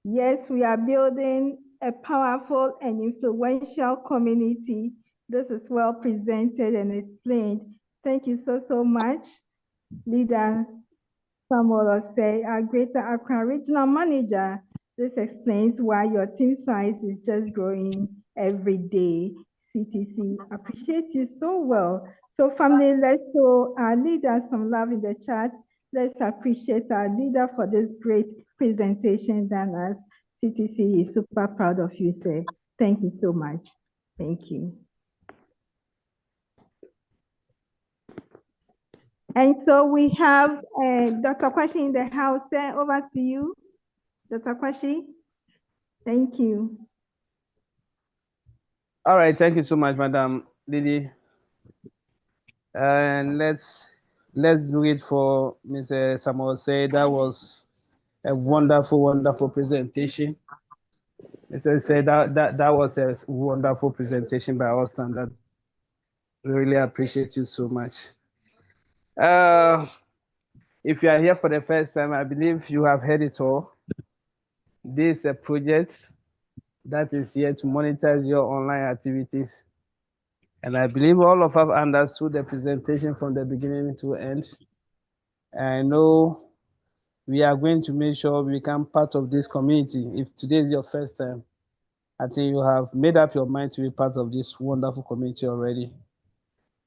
Yes, we are building a powerful and influential community. This is well presented and explained. Thank you so much, Leader Samuel Osei, our Greater Accra Regional Manager. This explains why your team size is just growing every day. CTC appreciate you so well. So family, let's show our leader some love in the chat. Let's appreciate our leader for this great presentation done us. CTC is super proud of you, sir. Thank you so much. Thank you. And so we have Dr. Kwashi in the house. Over to you, Dr. Kwashi. Thank you. All right, thank you so much, Madam Lily. And let's do it for Mr. Samuel Osei. That was a wonderful presentation. Mr. Osei, that was a wonderful presentation by our standard. We really appreciate you so much. If you are here for the first time, I believe you have heard it all. This is a project that is here to monetize your online activities. And I believe all of us understood the presentation from the beginning to end. I know we are going to make sure we become part of this community. If today is your first time, I think you have made up your mind to be part of this wonderful community already.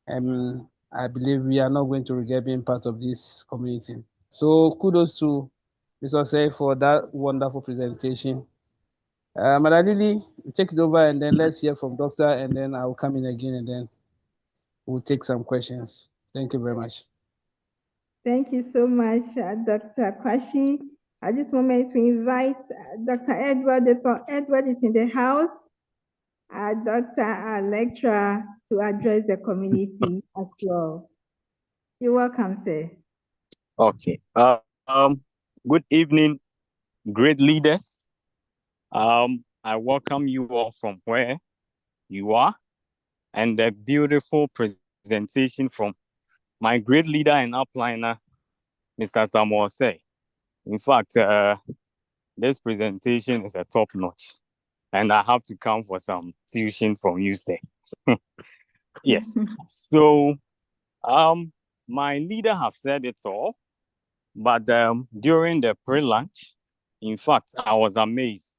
And I believe we are not going to regret being part of this community. So kudos to Mr. Osei for that wonderful presentation. Madam Lily, take it over and then let's hear from Doctor, and then I'll come in again and then we'll take some questions. Thank you very much. Thank you so much, Dr. Kwashi. At this moment, we invite Dr. Edward. Dr. Edward is in the house. Dr. Lecturer to address the community as well. You're welcome, sir. Okay. Good evening, great leaders. I welcome you all from where you are, and a beautiful presentation from my great leader and upliner, Mr. Samuel Osei. In fact, this presentation is a top notch, and I have to come for some tuition from you, sir. Yes. So, my leader have said it all, but during the pre-launch, in fact, I was amazed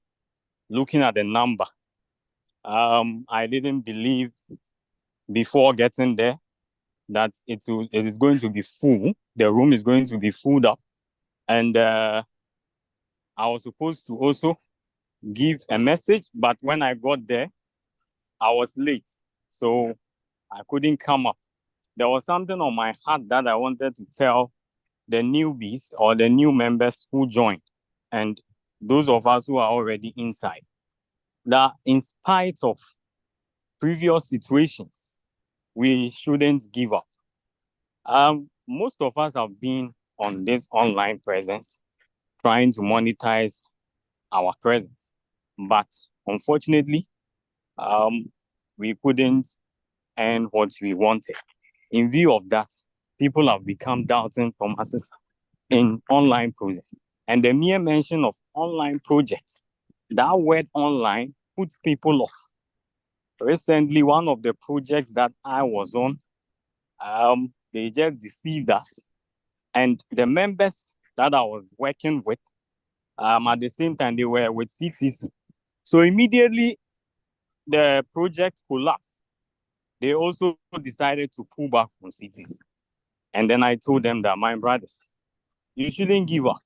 looking at the number. I didn't believe before getting there that it is going to be full. The room is going to be filled up. And I was supposed to also give a message, but when I got there, I was late. So I couldn't come up. There was something on my heart that I wanted to tell the newbies or the new members who joined, and those of us who are already inside, that in spite of previous situations, we shouldn't give up. Most of us have been on this online presence, trying to monetize our presence. But unfortunately, we couldn't earn what we wanted. In view of that, people have become doubting Thomas's in online projects. And the mere mention of online projects, that word online puts people off. Recently, one of the projects that I was on, they just deceived us. And the members that I was working with, at the same time, they were with CTC. So immediately, the project collapsed. they also decided to pull back from cities. And then I told them that, my brothers, you shouldn't give up.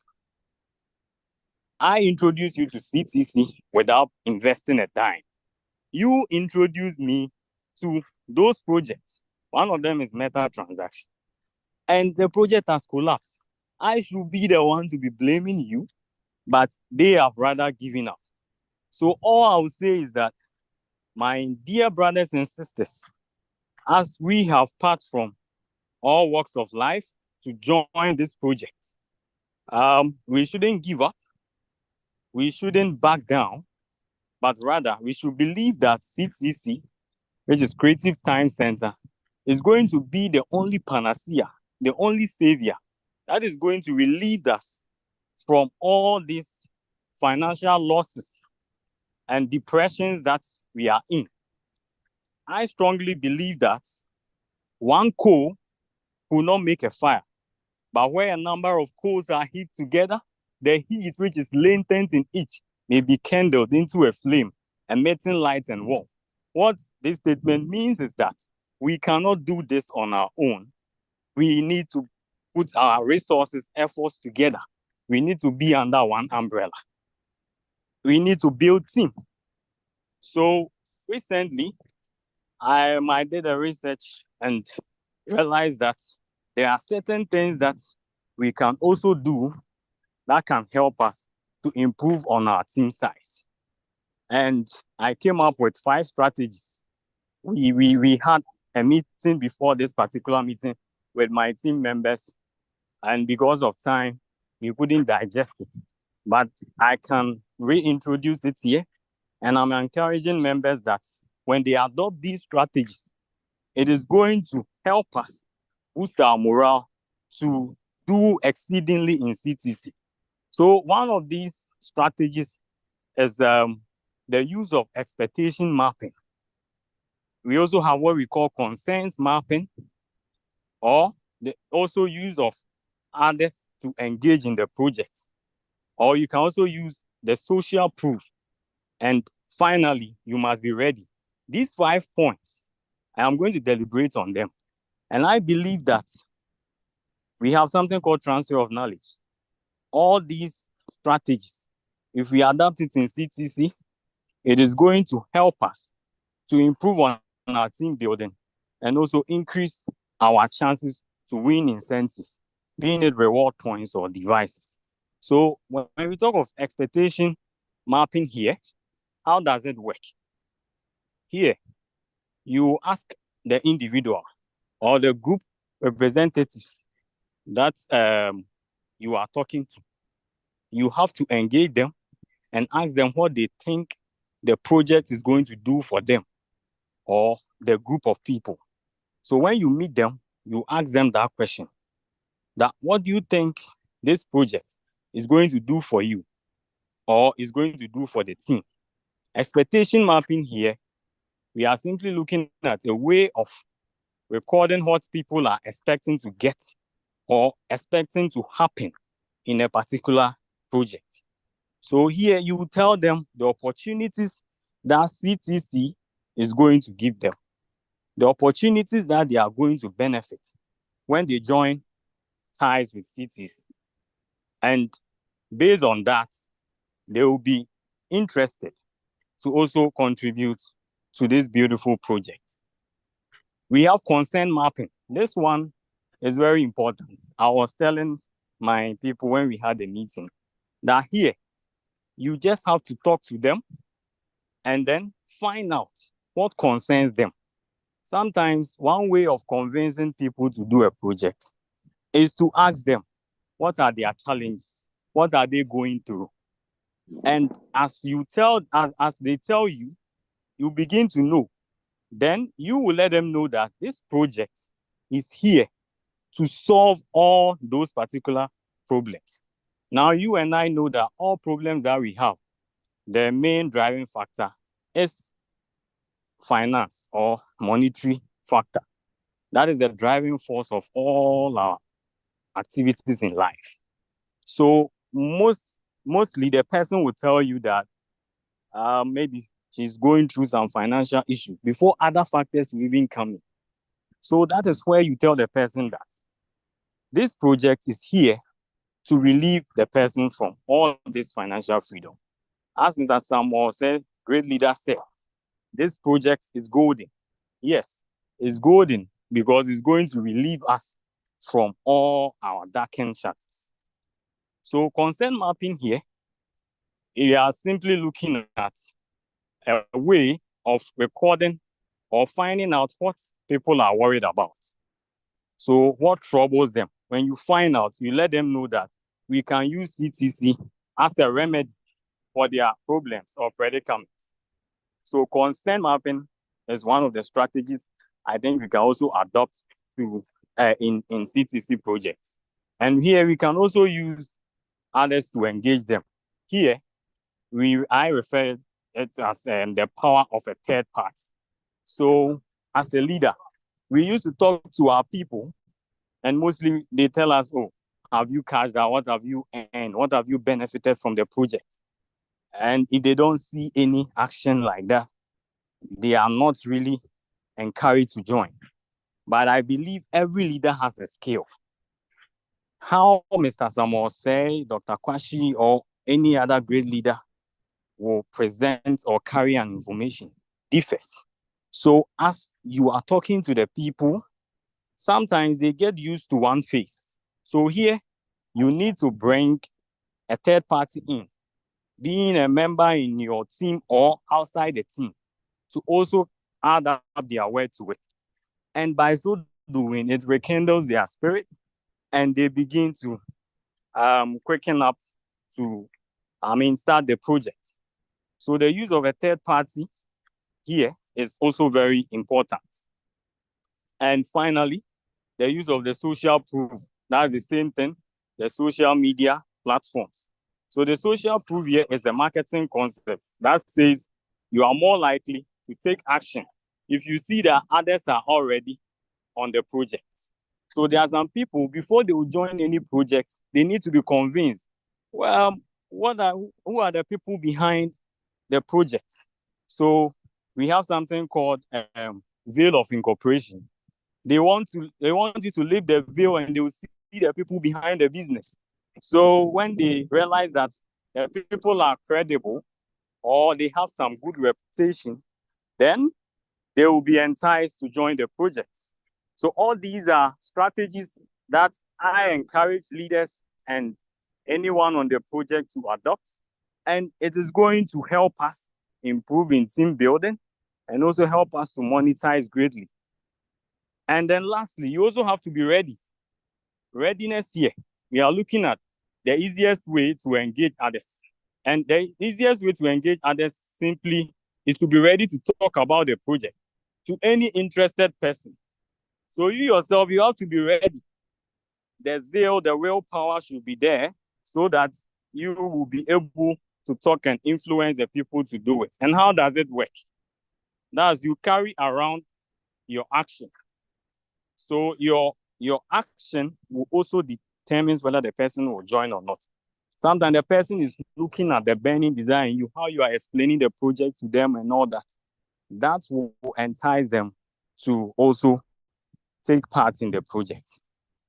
I introduced you to CTC without investing a dime. You introduced me to those projects. One of them is Meta Transaction. And the project has collapsed. I should be the one to be blaming you, but they have rather given up. So all I would say is that, my dear brothers and sisters, as we have part from all walks of life to join this project, we shouldn't give up. We shouldn't back down, but rather we should believe that CTC, which is Creative Time Center, is going to be the only panacea, the only savior that is going to relieve us from all these financial losses and depressions that we are in. I strongly believe that one coal will not make a fire, but where a number of coals are heaped together, the heat which is latent in each may be kindled into a flame, emitting light and warmth. What this statement means is that we cannot do this on our own. We need to put our resources, efforts together. We need to be under one umbrella. We need to build team. So recently, I did a research and realized that there are certain things that we can also do that can help us to improve on our team size. And I came up with 5 strategies. We had a meeting before this particular meeting with my team members, and because of time, we couldn't digest it. But I can reintroduce it here, and I'm encouraging members that when they adopt these strategies, it is going to help us boost our morale to do exceedingly in CTC. So one of these strategies is the use of expectation mapping. We also have what we call concerns mapping, or the also use of others to engage in the project. Or you can also use the social proof. And finally, you must be ready. These 5 points, I am going to deliberate on them. And I believe that we have something called transfer of knowledge. All these strategies, if we adapt it in CTC, it is going to help us to improve on our team building and also increase our chances to win incentives, being it reward points or devices. So when we talk of expectation mapping here, how does it work? Here, you ask the individual or the group representatives that you are talking to. You have to engage them and ask them what they think the project is going to do for them or the group of people. So when you meet them, you ask them that question, that what do you think this project is going to do for you or is going to do for the team? Expectation mapping here, we are simply looking at a way of recording what people are expecting to get or expecting to happen in a particular project. So here you will tell them the opportunities that CTC is going to give them, the opportunities that they are going to benefit when they join ties with CTC. And based on that, they will be interested to also contribute to this beautiful project. We have concern mapping. This one is very important. I was telling my people when we had a meeting that here, you just have to talk to them and then find out what concerns them. Sometimes one way of convincing people to do a project is to ask them, what are their challenges? What are they going through? And as they tell you, you begin to know. Then you will let them know that this project is here to solve all those particular problems. Now, you and I know that all problems that we have, the main driving factor is finance or monetary factor. That is the driving force of all our activities in life. So mostly the person will tell you that maybe she's going through some financial issues before other factors will even come in. So that is where you tell the person that this project is here to relieve the person from all this financial freedom. As Mr. Samuel said, great leader said, this project is golden. Yes, it's golden because it's going to relieve us from all our darkened shadows. So concern mapping here, we are simply looking at a way of recording or finding out what people are worried about. So what troubles them? When you find out, you let them know that we can use CTC as a remedy for their problems or predicaments. So concern mapping is one of the strategies I think we can also adopt to in CTC projects. And here we can also use others to engage them. Here, I refer it as the power of a third party. So as a leader, we used to talk to our people, and mostly they tell us, oh, have you cashed out? What have you earned? What have you benefited from the project? And if they don't see any action like that, they are not really encouraged to join. But I believe every leader has a skill. How Mr. Samuel say, Dr. Kwashi, or any other great leader will present or carry an information differs. So as you are talking to the people, sometimes they get used to one face. So here, you need to bring a third party in, being a member in your team or outside the team, to also add up their word to it. And by so doing, it rekindles their spirit and they begin to quicken up to, start the project. So the use of a third party here is also very important. And finally, the use of the social proof. That's the same thing, the social media platforms. So the social proof here is a marketing concept that says you are more likely to take action if you see that others are already on the project. So there are some people, before they will join any project, they need to be convinced, well, who are the people behind the project? So we have something called veil of incorporation. They want you to lift the veil and they will see the people behind the business. So when they realize that the people are credible or they have some good reputation, then they will be enticed to join the project. So all these are strategies that I encourage leaders and anyone on the project to adopt. And it is going to help us improve in team building and also help us to monetize greatly. And then lastly, you also have to be ready. Readiness here, we are looking at the easiest way to engage others. And the easiest way to engage others simply is to be ready to talk about the project to any interested person. So you yourself, you have to be ready. The zeal, the willpower should be there so that you will be able to talk and influence the people to do it. And how does it work? That's you carry around your action. So your action will also determine whether the person will join or not. Sometimes the person is looking at the burning desire in you, how you are explaining the project to them and all that. That will entice them to also take part in the project.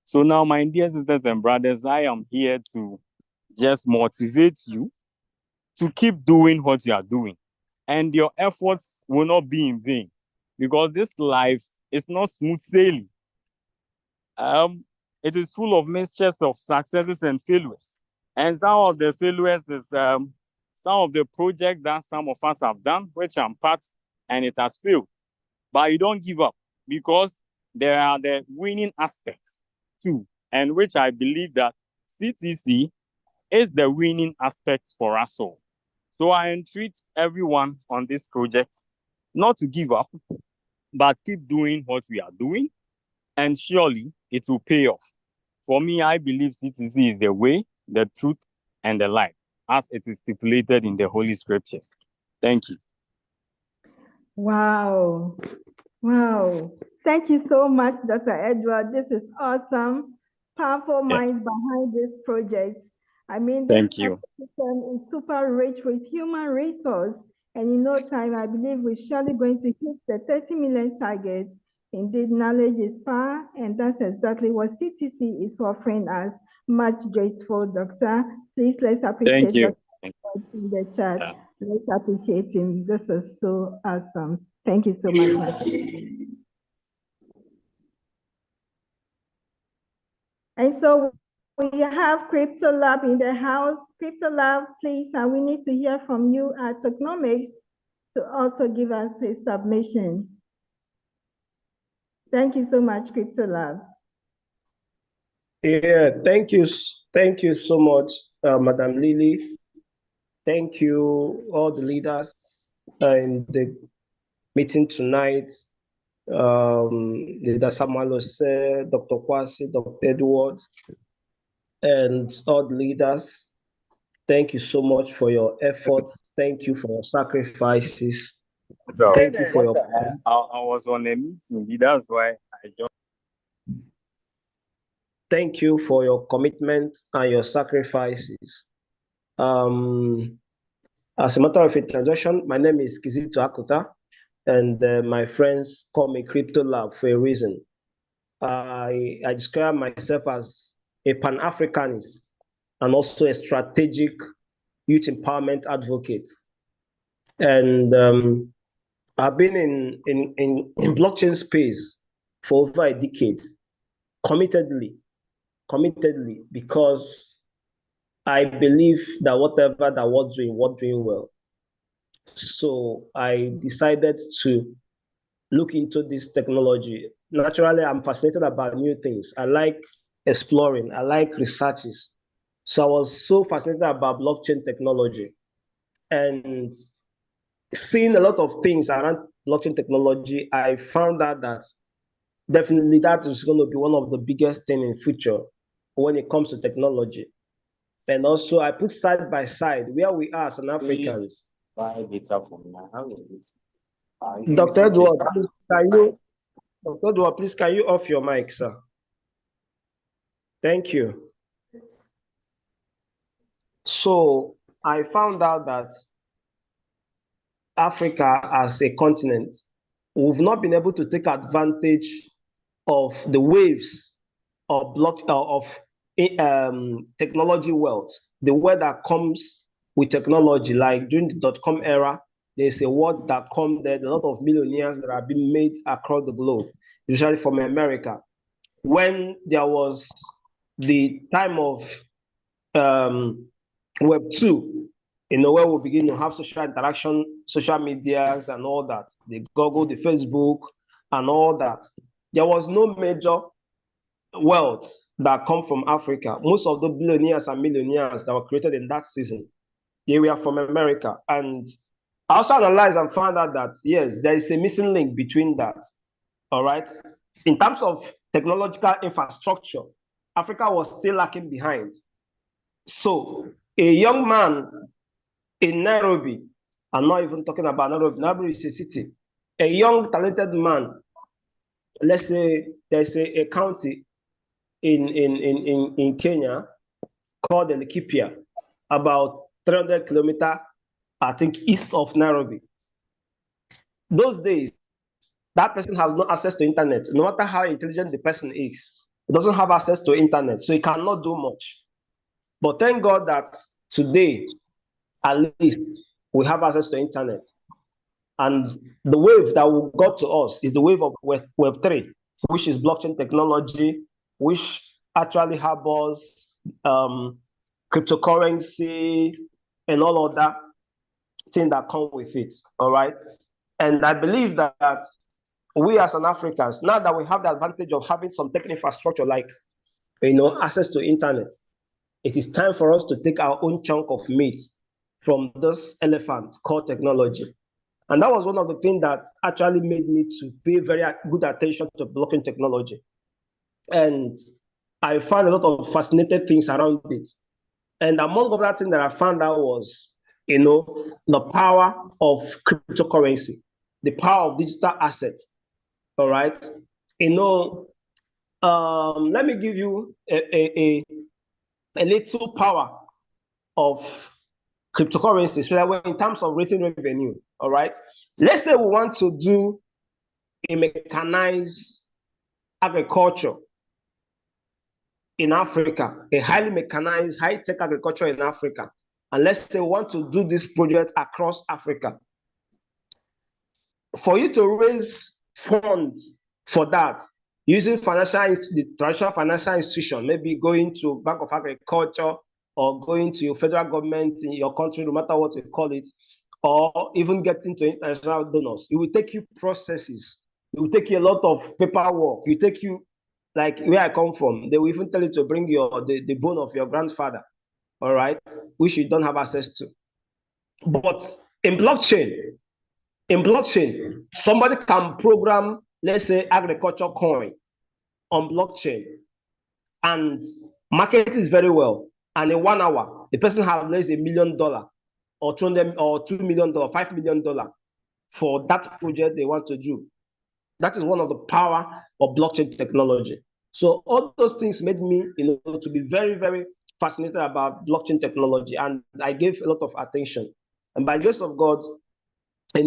So now, my dear sisters and brothers, I am here to just motivate you to keep doing what you are doing. And your efforts will not be in vain because this life is not smooth sailing. It is full of mixtures of successes and failures. And some of the failures is some of the projects that some of us have done, which I'm part, and it has failed. But you don't give up because there are the winning aspects too, and which I believe that CTC is the winning aspect for us all. So I entreat everyone on this project not to give up, but keep doing what we are doing, and surely it will pay off. For me, I believe CTC is the way, the truth, and the life, as it is stipulated in the Holy Scriptures. Thank you. Wow. Wow. Thank you so much, Dr. Edward. This is awesome. Powerful minds behind this project. I mean, this ecosystem is super rich with human resource. And in no time, I believe we're surely going to hit the 30 million target. Indeed, knowledge is power, and that's exactly what CTC is offering us. Much grateful, Doctor. Please let's appreciate Thank you. Dr. in the chat. Let's appreciate him. This is so awesome. Thank you so much, man. And so we have Crypto Lab in the house. Crypto Lab, please, we need to hear from you at Tokenomics to also give us a submission. Thank you so much, Crypto Lab. Yeah, thank you so much, Madam Lily. Thank you, all the leaders in the meeting tonight. Leader Samuel said, Dr. Kwasi, Dr. Edward, and all the leaders. Thank you so much for your efforts. Thank you for your sacrifices. Thank you for your. I was on a meeting. That's why I just. Thank you for your commitment and your sacrifices. As a matter of introduction, my name is Kizito Akuta, and my friends call me Crypto Lab for a reason. I describe myself as a Pan-Africanist and also a strategic youth empowerment advocate. And I've been in blockchain space for over a decade, committedly, because I believe that whatever that we're doing well. So I decided to look into this technology. Naturally, I'm fascinated about new things. I like exploring. I like researches. So I was so fascinated about blockchain technology and seeing a lot of things around blockchain technology. I found out that definitely that is going to be one of the biggest things in future when it comes to technology. And also, I put side by side where we are as an Africans. Buy data from now. How is it? Dr. Edward, please, can you off your mic, sir? Thank you. So I found out that Africa as a continent, we've not been able to take advantage of the waves of technology wealth, the wealth that comes with technology. Like during the .com era, there's a word that come there, a lot of millionaires that have been made across the globe, usually from America. When there was the time of Web 2, where we begin to have social interaction, social medias and all that, the Google, the Facebook and all that, there was no major wealth that come from Africa. Most of the billionaires and millionaires that were created in that season, they were from America. And I also analyzed and found out that, yes, there is a missing link between that, all right? In terms of technological infrastructure, Africa was still lacking behind. So a young man in Nairobi, I'm not even talking about Nairobi, Nairobi is a city, a young talented man, let's say there's a county in Kenya called the Laikipia, about 300 kilometers, I think, east of Nairobi. Those days, that person has no access to internet. No matter how intelligent the person is, he doesn't have access to internet, so he cannot do much. But thank God that today, at least, we have access to internet. And the wave that will go to us is the wave of Web3, which is blockchain technology, which actually harbors cryptocurrency and all other things that come with it, all right? And I believe that we as an Africans, now that we have the advantage of having some tech infrastructure like, access to internet, it is time for us to take our own chunk of meat from this elephant called technology. And that was one of the things that actually made me to pay very good attention to blockchain technology. And I found a lot of fascinating things around it. And among other things that I found out was, the power of cryptocurrency, the power of digital assets. All right. Let me give you a little power of cryptocurrencies, especially in terms of raising revenue. All right. Let's say we want to do a mechanized agriculture in Africa, a highly mechanized, high-tech agriculture in Africa. And let's say we want to do this project across Africa. For you to raise funds for that, using the traditional financial institution, maybe going to Bank of Agriculture or going to your federal government in your country, no matter what you call it, or even getting to international donors, it will take you processes. It will take you a lot of paperwork. It will take you, like where I come from, they will even tell you to bring the bone of your grandfather, all right, which you don't have access to. But in blockchain, somebody can program, let's say, agriculture coin on blockchain and market it very well. And in 1 hour, the person has raised $1 million or $2 million, $5 million for that project they want to do. That is one of the power of blockchain technology. So all those things made me, to be very, very fascinated about blockchain technology, and I gave a lot of attention. And by the grace of God, it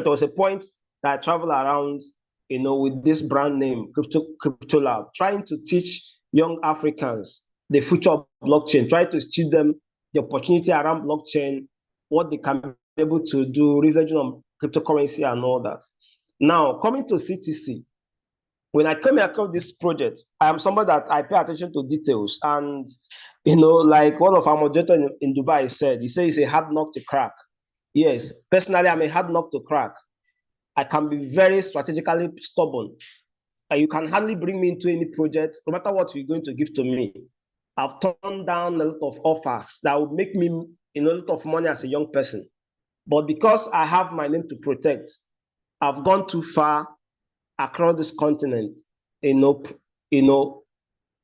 was a point that I traveled around, with this brand name, Crypto Lab, trying to teach young Africans the future of blockchain, trying to teach them the opportunity around blockchain, what they can be able to do, researching on cryptocurrency and all that. Now, coming to CTC, when I came across this project, I am somebody that I pay attention to details. And, like one of our moderators in Dubai said, he says it's a hard nut to crack. Yes, personally, I'm a hard nut to crack. I can be very strategically stubborn. You can hardly bring me into any project, no matter what you're going to give to me. I've turned down a lot of offers that would make me a lot of money as a young person. But because I have my name to protect, I've gone too far across this continent,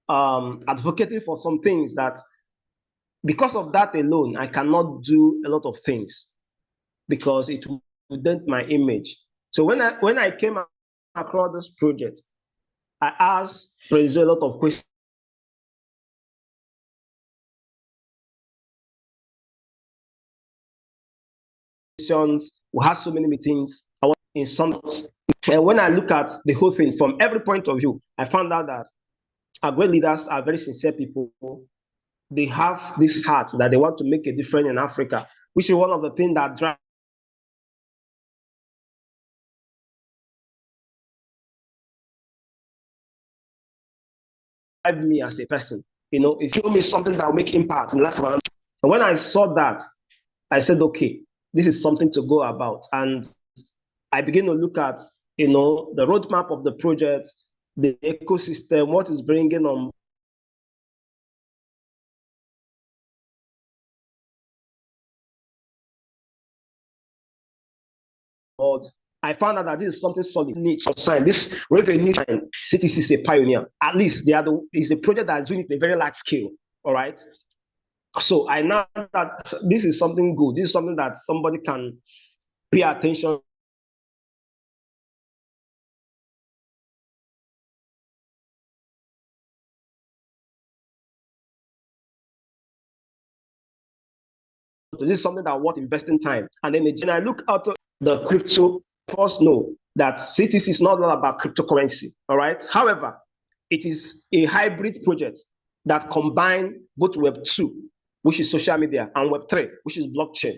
advocating for some things that, because of that alone, I cannot do a lot of things because it would dent my image. So when I came across this project, I asked Renzo a lot of questions. We had so many meetings. I was in some, and when I look at the whole thing from every point of view, I found out that our great leaders are very sincere people. They have this heart that they want to make a difference in Africa, which is one of the things that drive me as a person. It showed me something that will make impact in the life of others. And when I saw that, I said, okay, this is something to go about. And I began to look at, the roadmap of the project, the ecosystem, what is bringing on board. I found out that this is something solid, niche outside. This revenue CTC is a pioneer. At least it's a project that is doing it in a very large scale. All right. So I know that this is something good. This is something that somebody can pay attention to. This is something that worth investing time. And then I look out the crypto, first know that CTC is not all about cryptocurrency. All right. However, it is a hybrid project that combines both Web 2, which is social media, and Web 3, which is blockchain.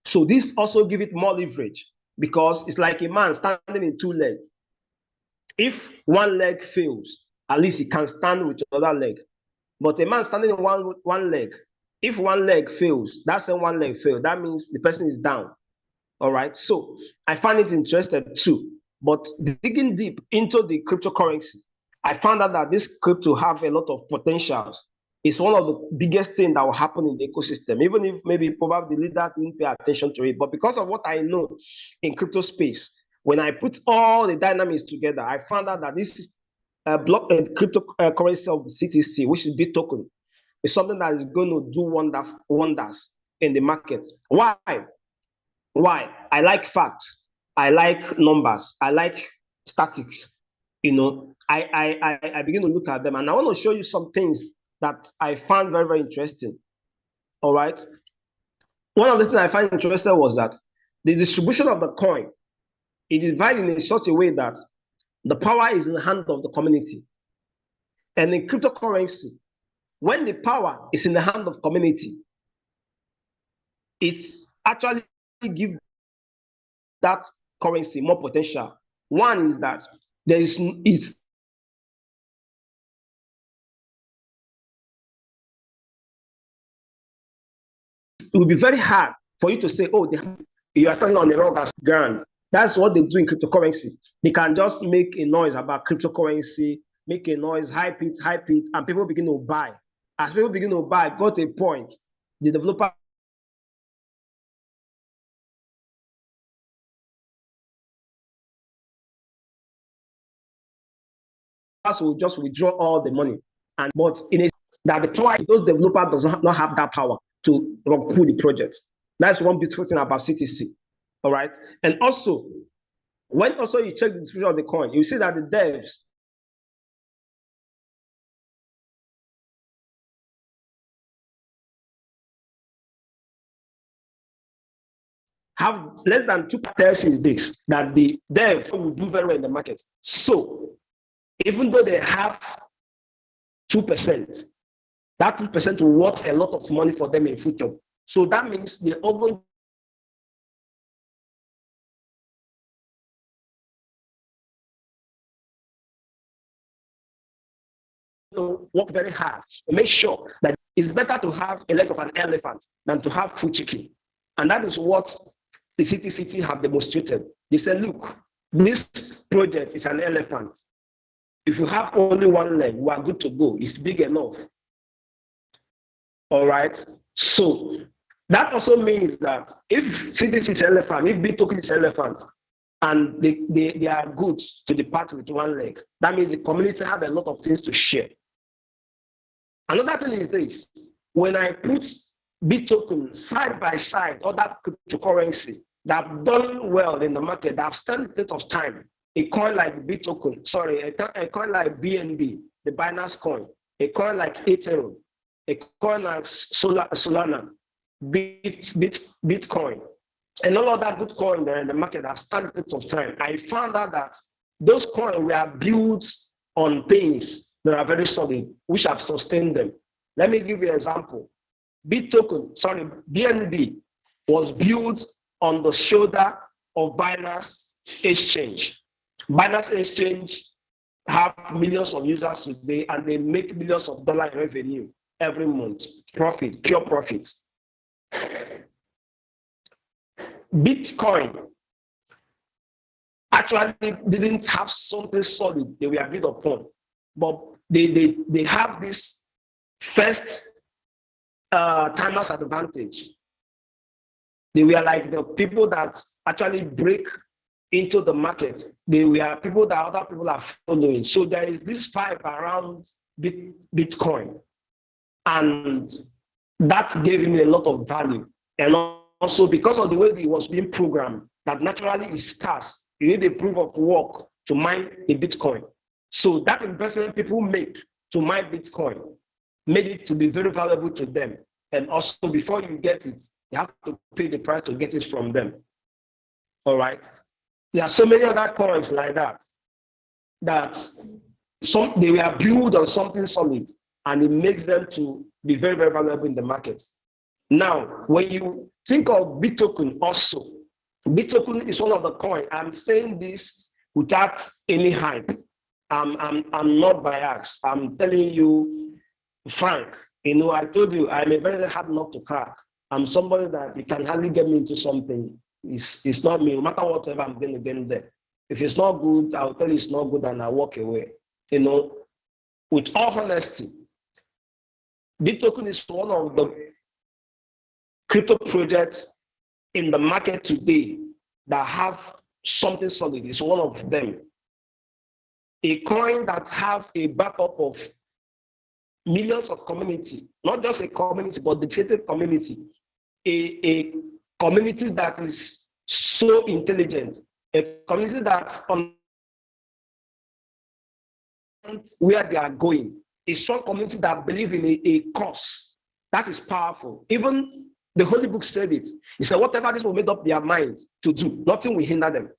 So this also gives it more leverage because it's like a man standing in two legs. If one leg fails, at least he can stand with the other leg. But a man standing in one leg, if one leg fails, that's when one leg failed. That means the person is down. All right. So I find it interesting too. But digging deep into the cryptocurrency, I found out that this crypto have a lot of potentials. It's one of the biggest things that will happen in the ecosystem, even if maybe probably the leader didn't pay attention to it. But because of what I know in crypto space, when I put all the dynamics together, I found out that this is a cryptocurrency of CTC, which is Bitcoin, is something that is going to do wonders in the market. Why? I like facts. I like numbers. I like statics. I begin to look at them, and I want to show you some things that I found very, very interesting. All right. one of the things I find interesting was that the distribution of the coin, it is divided in such a way that the power is in the hand of the community. And in cryptocurrency, when the power is in the hand of community, it's actually give that currency more potential. One is that it will be very hard for you to say, oh, you are standing on the wrong ground. That's what they do in cryptocurrency. They can just make a noise about cryptocurrency, make a noise, hype it, and people begin to buy. As people begin to buy, got a point, the developer will just withdraw all the money. But in a that the power, those developers does not have that power to pull the project. That's one beautiful thing about CTC. All right. And also, when also you check the description of the coin, you see that the devs have less than 2% is this, that the dev will do very well in the market. So even though they have 2%, that 2% will worth a lot of money for them in future. So that means they over work very hard to make sure that it's better to have a leg of an elephant than to have full chicken. And that is what the CTCT have demonstrated. They said, look, this project is an elephant. If you have only one leg, we are good to go. It's big enough. All right. So that also means that if CTC is elephant, if Bitcoin is elephant, and they are good to depart with one leg, that means the community have a lot of things to share. Another thing is this: when I put Bitcoin side by side, other cryptocurrency that have done well in the market, that have spent a lot of time, a coin like Bitcoin, a coin like BNB, the Binance coin, a coin like Ethereum, a coin like Solana, Bitcoin, and all of that good coin there in the market have spent a lot of time. I found out that those coins were built on things that are very solid, which have sustained them. Let me give you an example. BNB was built on the shoulder of Binance Exchange. Binance Exchange have millions of users today, and they make millions of dollars in revenue every month. Profit, pure profits. Bitcoin actually didn't have something solid they were built upon, but they have this first timers advantage. They were like the people that actually break into the market. They were people that other people are following. So there is this vibe around Bitcoin, and that gave him a lot of value. And also because of the way it was being programmed, that naturally is scarce. You need a proof of work to mine a Bitcoin. So that investment people make to mine Bitcoin made it to be very valuable to them. And also before you get it, you have to pay the price to get it from them. All right. There are so many other coins like that, they were built on something solid, and it makes them to be very, very valuable in the market. Now, when you think of Bitcoin also, Bitcoin is one of the coins. I'm saying this without any hype. I'm not biased. I'm telling you, frank. I told you I'm a very hard nut to crack. I'm somebody that you can hardly get me into something. It's not me. No matter whatever, I'm going to get in there. If it's not good, I'll tell you it's not good, and I'll walk away. With all honesty, Bitcoin is one of the crypto projects in the market today that have something solid. It's one of them. A coin that have a backup of millions of community, not just a community, but dedicated community. A community that is so intelligent, a community that's on where they are going, a strong community that believe in a cause. That is powerful. Even The Holy Book said it. He said, whatever this will make up their minds to do, nothing will hinder them.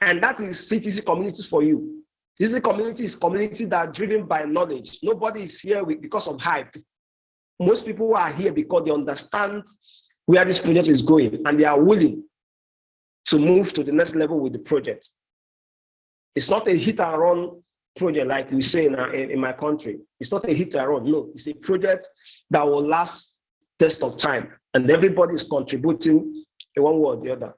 And that is CTC communities for you. CTC community is community that are driven by knowledge. Nobody is here because of hype. Most people are here because they understand where this project is going and they are willing to move to the next level with the project. It's not a hit and run project like we say in my country. It's not a hit and run. No, it's a project that will last test of time, and everybody is contributing in one way or the other.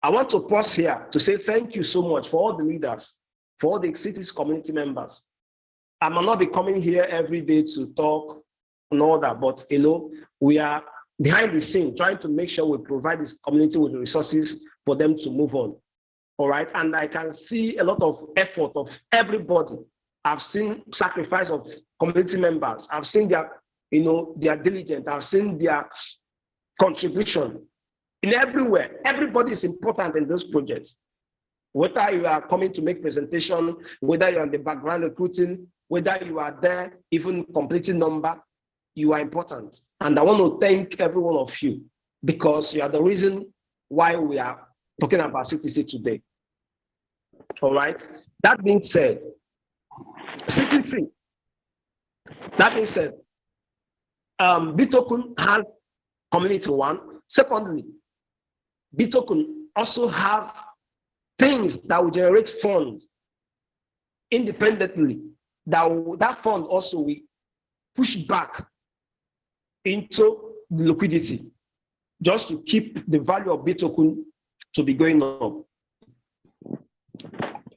I want to pause here to say thank you so much for all the leaders, for all the city's community members. I might not be coming here every day to talk and all that, but we are behind the scene trying to make sure we provide this community with the resources for them to move on. All right, and I can see a lot of effort of everybody. I've seen sacrifice of community members. I've seen their diligence. I've seen their contribution in everywhere. Everybody is important in this project. Whether you are coming to make presentation, whether you're in the background recruiting, whether you are there even completing number, you are important. And I want to thank every one of you because you are the reason why we are talking about CTC today. All right. That being said, CTC. That being said, Bitoken has community one. Secondly, Bitoken also have things that will generate funds independently. That fund also will push back into the liquidity just to keep the value of Bitoken to be going up.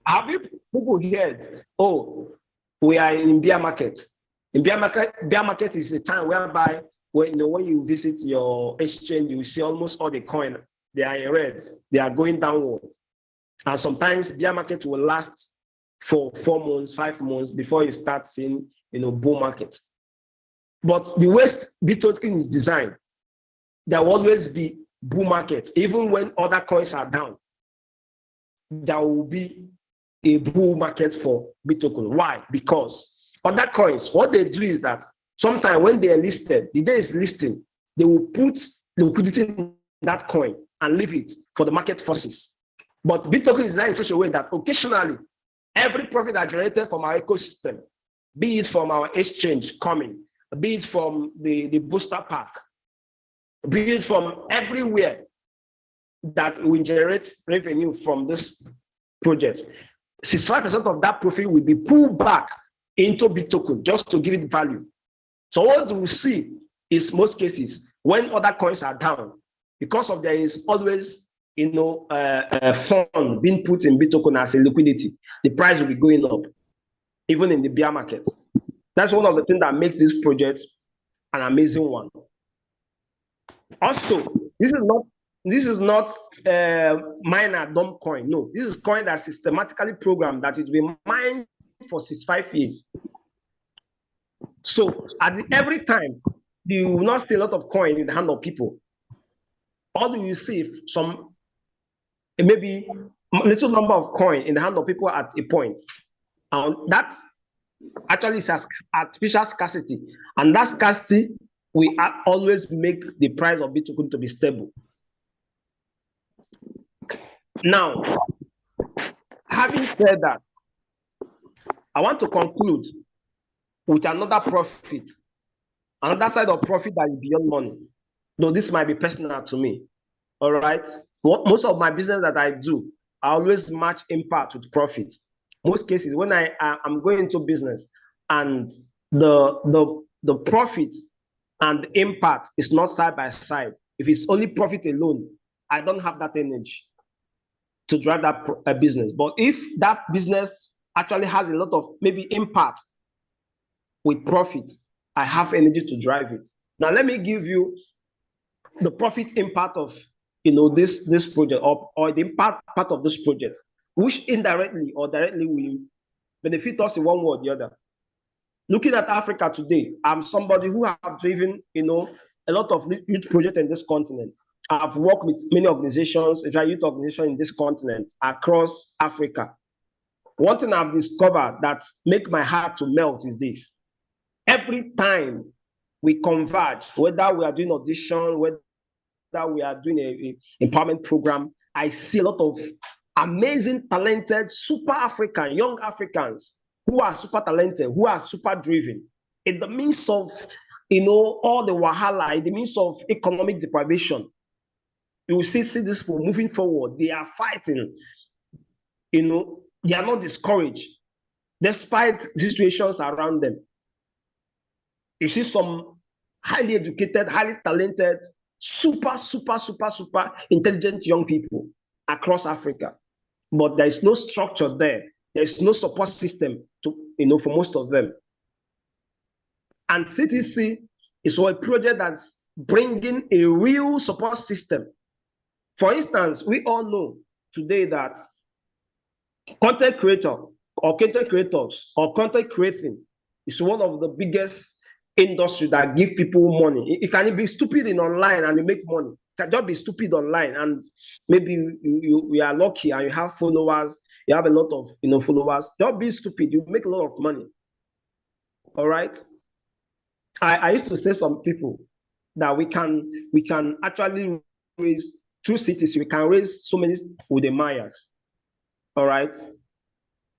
Have you people heard, oh, we are in bear market? In bear market is a time whereby when you visit your exchange, you see almost all the coin, they are in red, they are going downward. And sometimes bear market will last for 4 months, 5 months before you start seeing bull market. But the way Bitoken is designed, there will always be bull market. Even when other coins are down, there will be a bull market for Bitoken. Why? Because other coins, what they do is that sometimes when they are listed, the day is listing, they will put liquidity in that coin and leave it for the market forces. But Bitoken is designed in such a way that occasionally, every profit that generated from our ecosystem, be it from our exchange coming, be it from the booster pack, be it from everywhere that will generate revenue from this project, 65% of that profit will be pulled back into Bitoken just to give it value. So what we see is most cases when other coins are down, because of there is always a fund being put in Bitoken as a liquidity, the price will be going up, even in the bear market. That's one of the things that makes this project an amazing one. Also, this is not mine at dumb coin. No, this is coin that's systematically programmed that it will be mined for 65 years. So every time you will not see a lot of coin in the hand of people. Or do you see maybe a little number of coin in the hand of people at a point? And that actually is artificial scarcity. And that scarcity will always make the price of Bitcoin to be stable. Now, having said that, I want to conclude with another profit, another side of profit that is beyond money. Though this might be personal to me. All right. Most of my business that I do, I always match impact with profit. Most cases, when I'm going into business and the profit and the impact is not side by side. If it's only profit alone, I don't have that energy to drive that business. But if that business actually has a lot of maybe impact with profit, I have energy to drive it. Now, let me give you the profit impact of this project or the impact part of this project, which indirectly or directly will benefit us in one way or the other. Looking at Africa today, I'm somebody who have driven a lot of youth projects in this continent. I've worked with many organizations, youth organizations in this continent across Africa. One thing I've discovered that make my heart to melt is this. Every time we converge, whether we are doing audition, whether we are doing a empowerment program. I see a lot of amazing, talented, super African, young Africans who are super talented, who are super driven. In the midst of, all the wahala, in the midst of economic deprivation, you will see this people moving forward. They are fighting. They are not discouraged despite situations around them. You see some highly educated, highly talented, super intelligent young people across Africa, but there is no structure there. There is no support system for most of them. And CTC is a project that's bringing a real support system. For instance, we all know today that content creators or content creating is one of the biggest industry that give people money. It can be stupid in online and you make money. It can just be stupid online and maybe you are lucky and you have followers, you have a lot of followers. Don't be stupid, you make a lot of money. All right. I used to say some people that we can actually raise through cities, we can raise so many Udemayas. All right.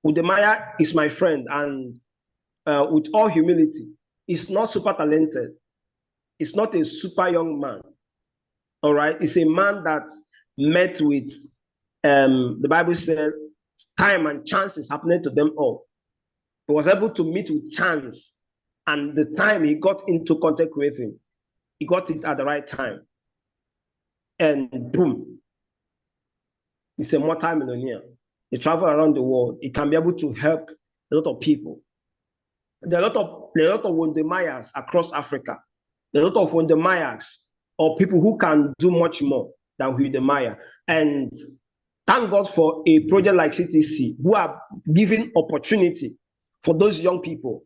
Udemaya is my friend, and with all humility, he's not super talented. He's not a super young man. All right. It's a man that met with, the Bible said, time and chance is happening to them all. He was able to meet with chance, and the time he got into content creating, he got it at the right time. And boom, he's a multi-millionaire. He travels around the world. He can be able to help a lot of people. There are a lot of Wondemayas across Africa. There are a lot of Wondemayas or people who can do much more than Wondemaya. And thank God for a project like CTC who are giving opportunity for those young people.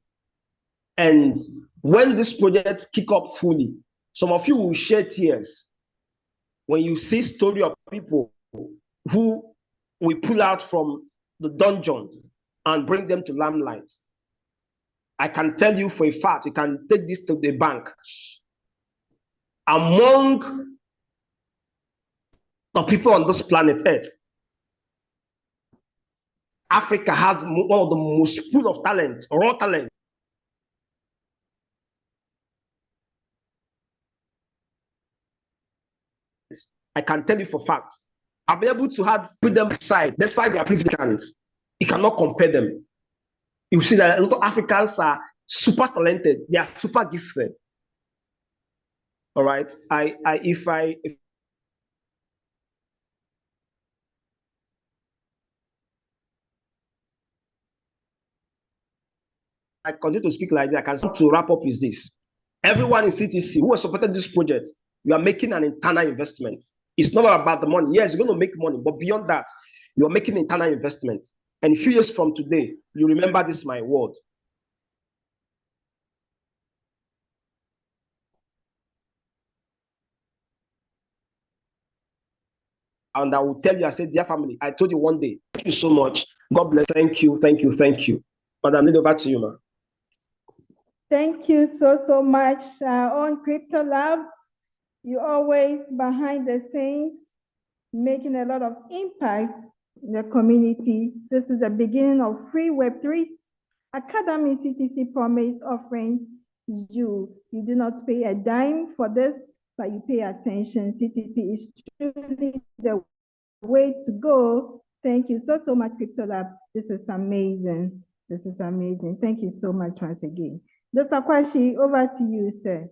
And when this project kick up fully, some of you will shed tears when you see story of people who we pull out from the dungeon and bring them to limelight. I can tell you for a fact, you can take this to the bank. Among the people on this planet Earth, Africa has one of the most full of talent, raw talent. I can tell you for fact. I'll be able to put them aside, despite their privileges. You cannot compare them. You see that a lot of Africans are super talented. They are super gifted. All right. If I continue to speak like that, I can start to wrap up with this. Everyone in CTC who has supported this project, you are making an internal investment. It's not about the money. Yes, you're going to make money, but beyond that, you're making internal investment. And a few years from today, you remember this, my word. And I will tell you, I said, dear family, I told you one day, thank you so much. God bless. Thank you. Madam, lead over to you, ma. Thank you so much. On Crypto Lab, you're always behind the scenes, making a lot of impact in the community. This is the beginning of Free Web3 Academy CTC Promise offering you. You do not pay a dime for this, but you pay attention. CTC is truly the way to go. Thank you so much, Crypto Lab. This is amazing. This is amazing. Thank you so much once again. Dr. Kwashi, over to you, sir.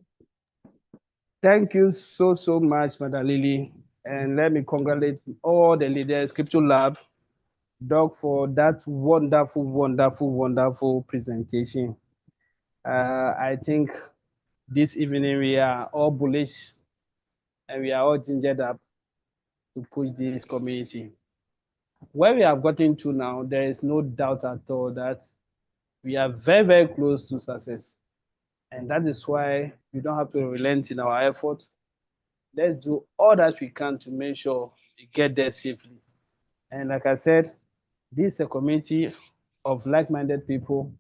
Thank you so much, Madam Lily. And let me congratulate all the leaders, Crypto Lab, Doc, for that wonderful presentation. I think this evening we are all bullish and we are all gingered up to push this community. Where we have gotten to now, there is no doubt at all that we are very close to success. And that is why we don't have to relent in our efforts. Let's do all that we can to make sure we get there safely. And like I said, this is a community of like-minded people,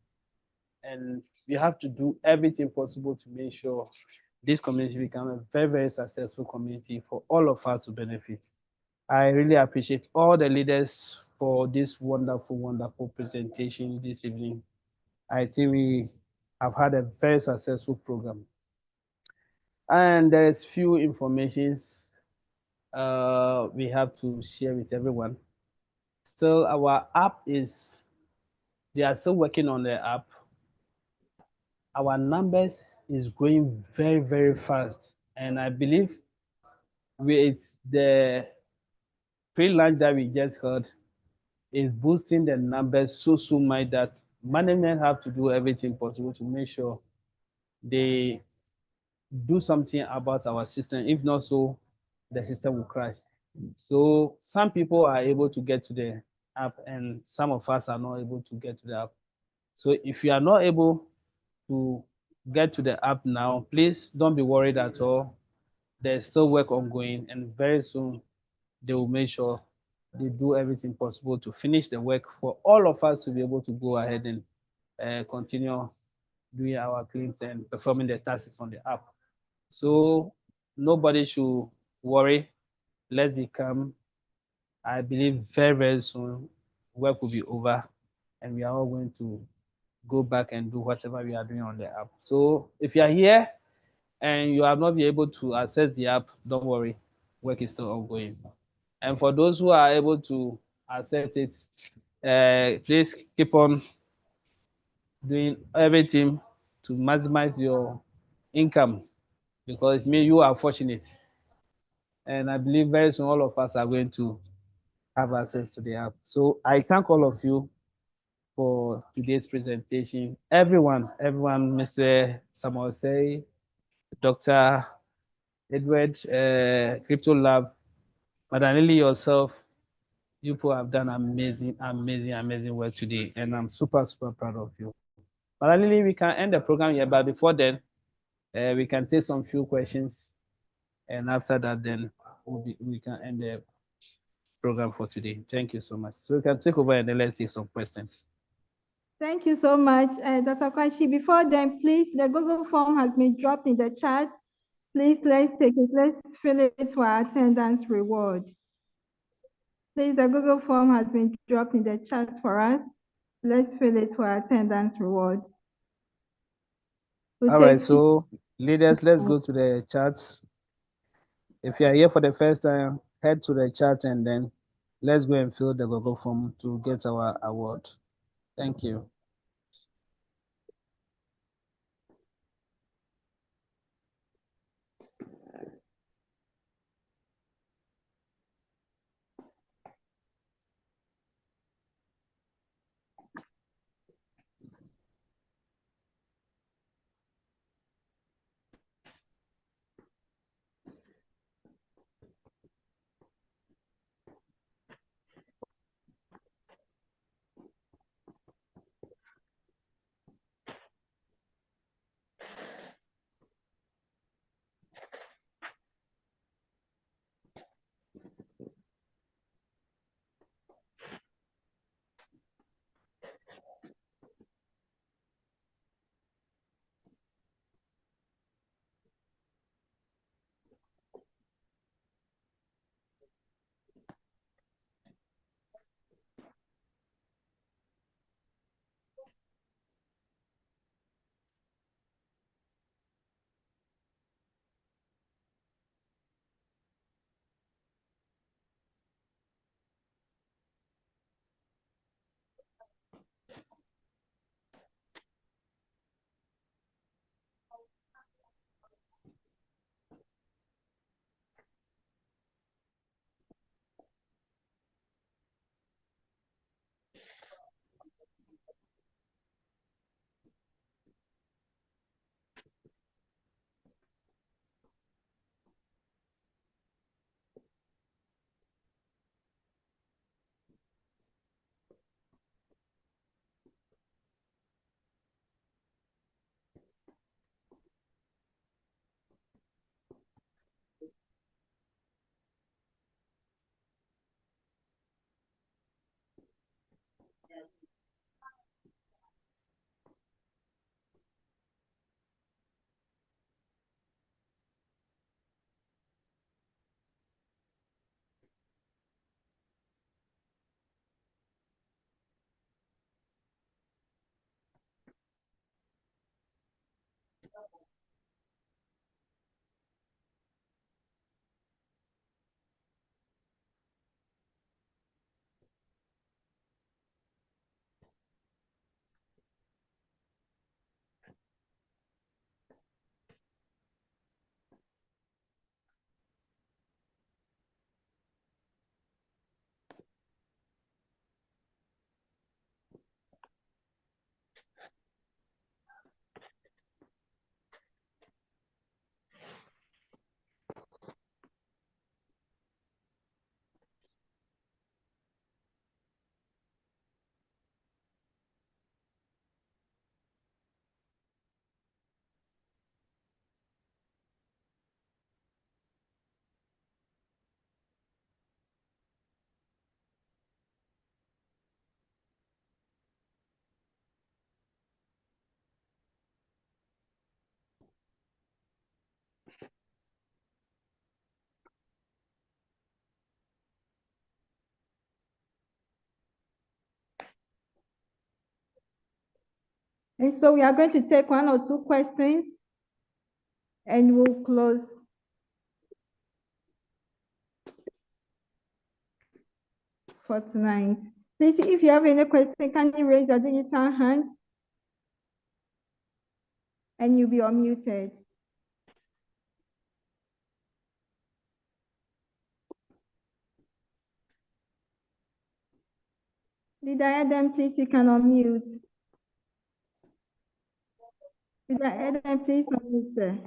and we have to do everything possible to make sure this community become a very, very successful community for all of us to benefit. I really appreciate all the leaders for this wonderful, wonderful presentation this evening. I think we have had a very successful program. And there is few informations we have to share with everyone. Still, our app is, they are still working on the app. Our numbers is growing very, very fast. And I believe with the pre-launch that we just heard, is boosting the numbers so much that management have to do everything possible to make sure they do something about our system. If not so, the system will crash. So some people are able to get to the app and some of us are not able to get to the app. So if you are not able to get to the app now, please don't be worried at all. There's still work ongoing, and very soon they will make sure they do everything possible to finish the work for all of us to be able to go ahead and continue doing our claims and performing the tasks on the app. So nobody should worry. Let's become, I believe very, very soon, work will be over and we are all going to go back and do whatever we are doing on the app. So if you are here and you have not been able to access the app, don't worry, work is still ongoing. And for those who are able to access it, please keep on doing everything to maximize your income because me, you are fortunate. And I believe very soon all of us are going to have access to the app. So I thank all of you for today's presentation. Everyone, Mr. Samuel Say, Dr. Edward, Crypto Lab, Madam Lily, yourself, you people have done amazing work today. And I'm super proud of you. Madam Lily, we can end the program here, but before then, we can take some few questions. And after that, then we can end the program for today. Thank you so much. So we can take over and then let's take some questions. Thank you so much, Dr. Kwashi. Before then, please, the Google form has been dropped in the chat. Please, let's take it. Let's fill it for our attendance reward. Please, the Google form has been dropped in the chat for us. Let's fill it for our attendance reward. All right, so leaders, let's go to the chats. If you are here for the first time, head to the chat and then let's go and fill the Google form to get our award. Thank you. And so we are going to take 1 or 2 questions and we'll close. For tonight. Please, if you have any question, can you raise your digital hand? And you'll be unmuted. Leader Adam, please, you can unmute. Leader Adam, please unmute, sir.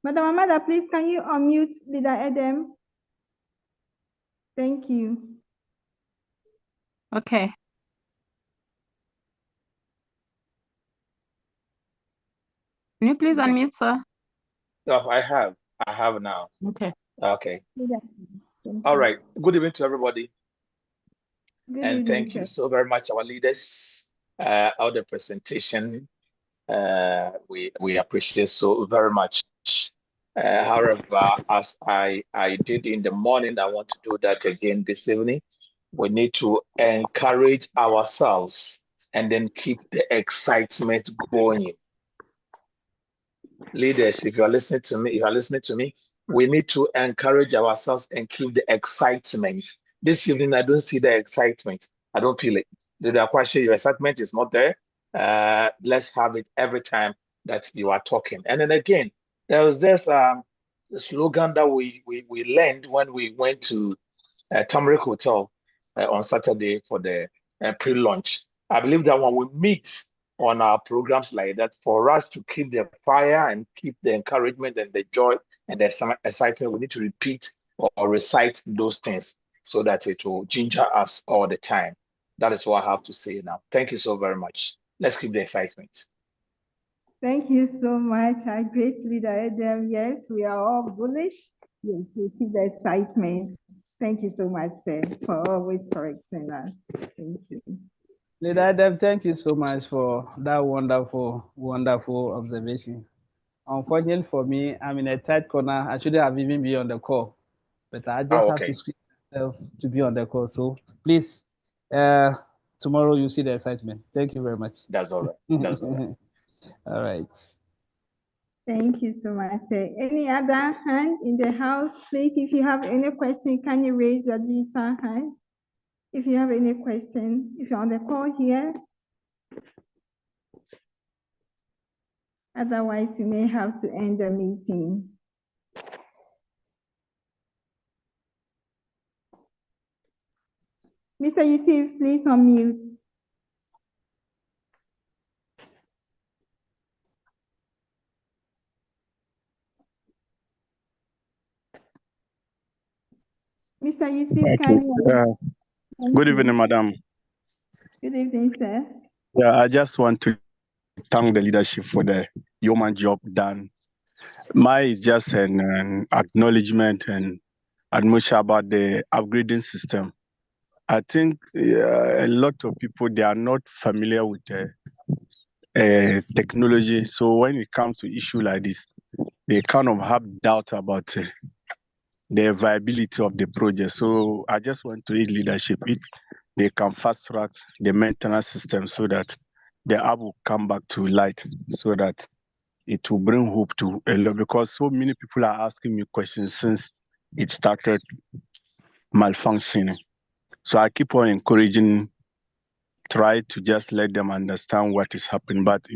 Madam Amada, please, can you unmute Leader Adam? Thank you. Okay. Can you please unmute, sir? Oh, I have now. Okay. Okay. Leader, All right. Good evening to everybody. good And evening, thank you sir. so very much, our leaders. All the presentation, we appreciate so very much. However, as I did in the morning, I want to do that again this evening. We need to encourage ourselves and then keep the excitement going. Leaders, if you are listening to me, we need to encourage ourselves and keep the excitement. This evening, I don't see the excitement. I don't feel it. The Akwashe, your excitement is not there. Let's have it every time that you are talking. And then again, there was this slogan that we learned when we went to Tamarick Hotel on Saturday for the pre-launch. I believe that when we meet on our programs like that, for us to keep the fire and keep the encouragement and the joy and the excitement, we need to repeat or recite those things so that it will ginger us all the time. That is what I have to say now. Thank you so very much. Let's keep the excitement. Thank you so much. I great Leader Adam. Yes, we are all bullish. Yes, we see the excitement. Thank you so much, sir, for always correcting us. Thank you. Leader Adam, thank you so much for that wonderful, wonderful observation. Unfortunately for me, I'm in a tight corner. I shouldn't have even been on the call, but I just have to squeeze myself to be on the call. So please, tomorrow you see the excitement. Thank you very much. That's all right. That's all right. All right. Thank you so much, sir. Any other hand in the house, please? If you have any question, can you raise your digital hand? If you have any question, if you're on the call here. Otherwise, you may have to end the meeting. Mr. Yusuf, please unmute. Mr. Yusuf, can you? Good evening, madam. Good evening, sir. Yeah, I just want to thank the leadership for the human job done. Mine is just an acknowledgement and admission about the upgrading system. I think a lot of people, they are not familiar with technology. So when it comes to issue like this, they kind of have doubt about the viability of the project. So I just want to lead leadership. They can fast track the maintenance system so that the app will come back to light, so that it will bring hope to a lot, because so many people are asking me questions since it started malfunctioning. So I keep on encouraging, try to just let them understand what is happening. But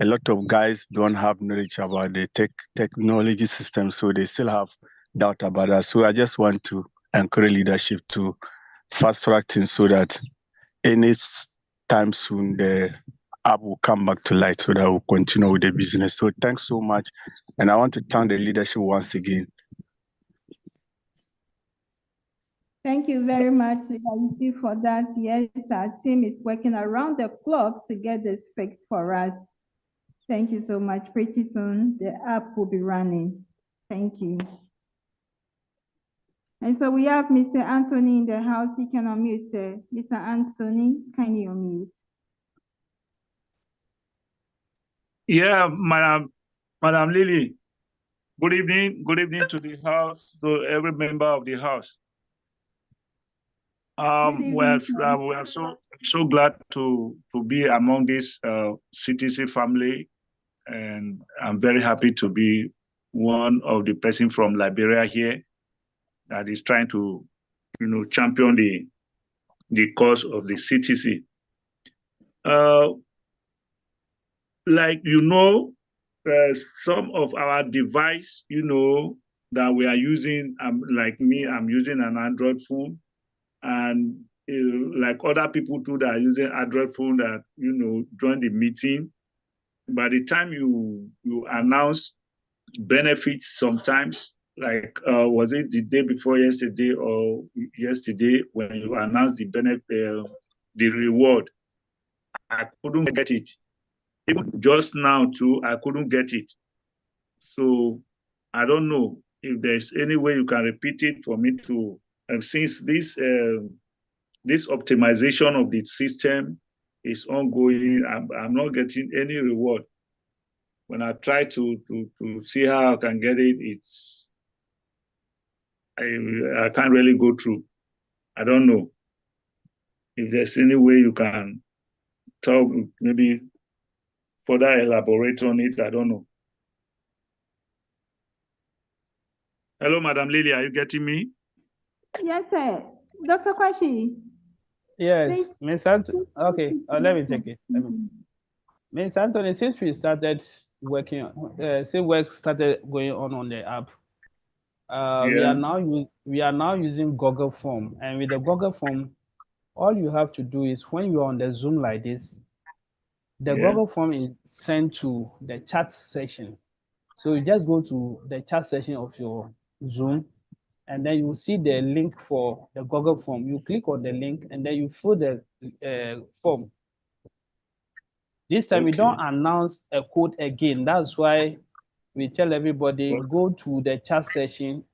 a lot of guys don't have knowledge about the technology system, so they still have doubt about that. So I just want to encourage leadership to fast track things so that any time soon the app will come back to light, so that we'll continue with the business. So thanks so much. And I want to thank the leadership once again. Thank you very much, Leadership, for that. Yes, our team is working around the clock to get this fixed for us. Thank you so much. Pretty soon, the app will be running. Thank you. And so we have Mr. Anthony in the house. He can unmute. Mr. Anthony, can you unmute? Yeah, Madam Lily. Good evening. Good evening to the house, to every member of the house. We're so glad to be among this CTC family, and I'm very happy to be one of the person from Liberia here that is trying to, champion the cause of the CTC. Some of our device, that we are using, like me, I'm using an Android phone, and like other people too that are using Android phone that, join the meeting. By the time you announce benefits sometimes, like was it the day before yesterday or yesterday when you announced the benefit, the reward, I couldn't get it. Even just now too, I couldn't get it. So I don't know if there's any way you can repeat it for me to, since this optimization of the system is ongoing, I'm not getting any reward. When I try to see how I can get it, I can't really go through. I don't know if there's any way you can talk, maybe further elaborate on it. I don't know. Hello, Madam Lily, are you getting me? Yes, sir. Dr. Kwashi. Yes, Ms. Anthony. Okay, let me take it. Ms. Anthony, since we started working, since work started going on the app, we are now using Google Form, and with the Google Form, all you have to do is when you are on the Zoom like this, the Google Form is sent to the chat section. So you just go to the chat section of your Zoom, and then you see the link for the Google Form. You click on the link, and then you fill the form. This time we don't announce a code again. That's why we tell everybody, go to the chat session,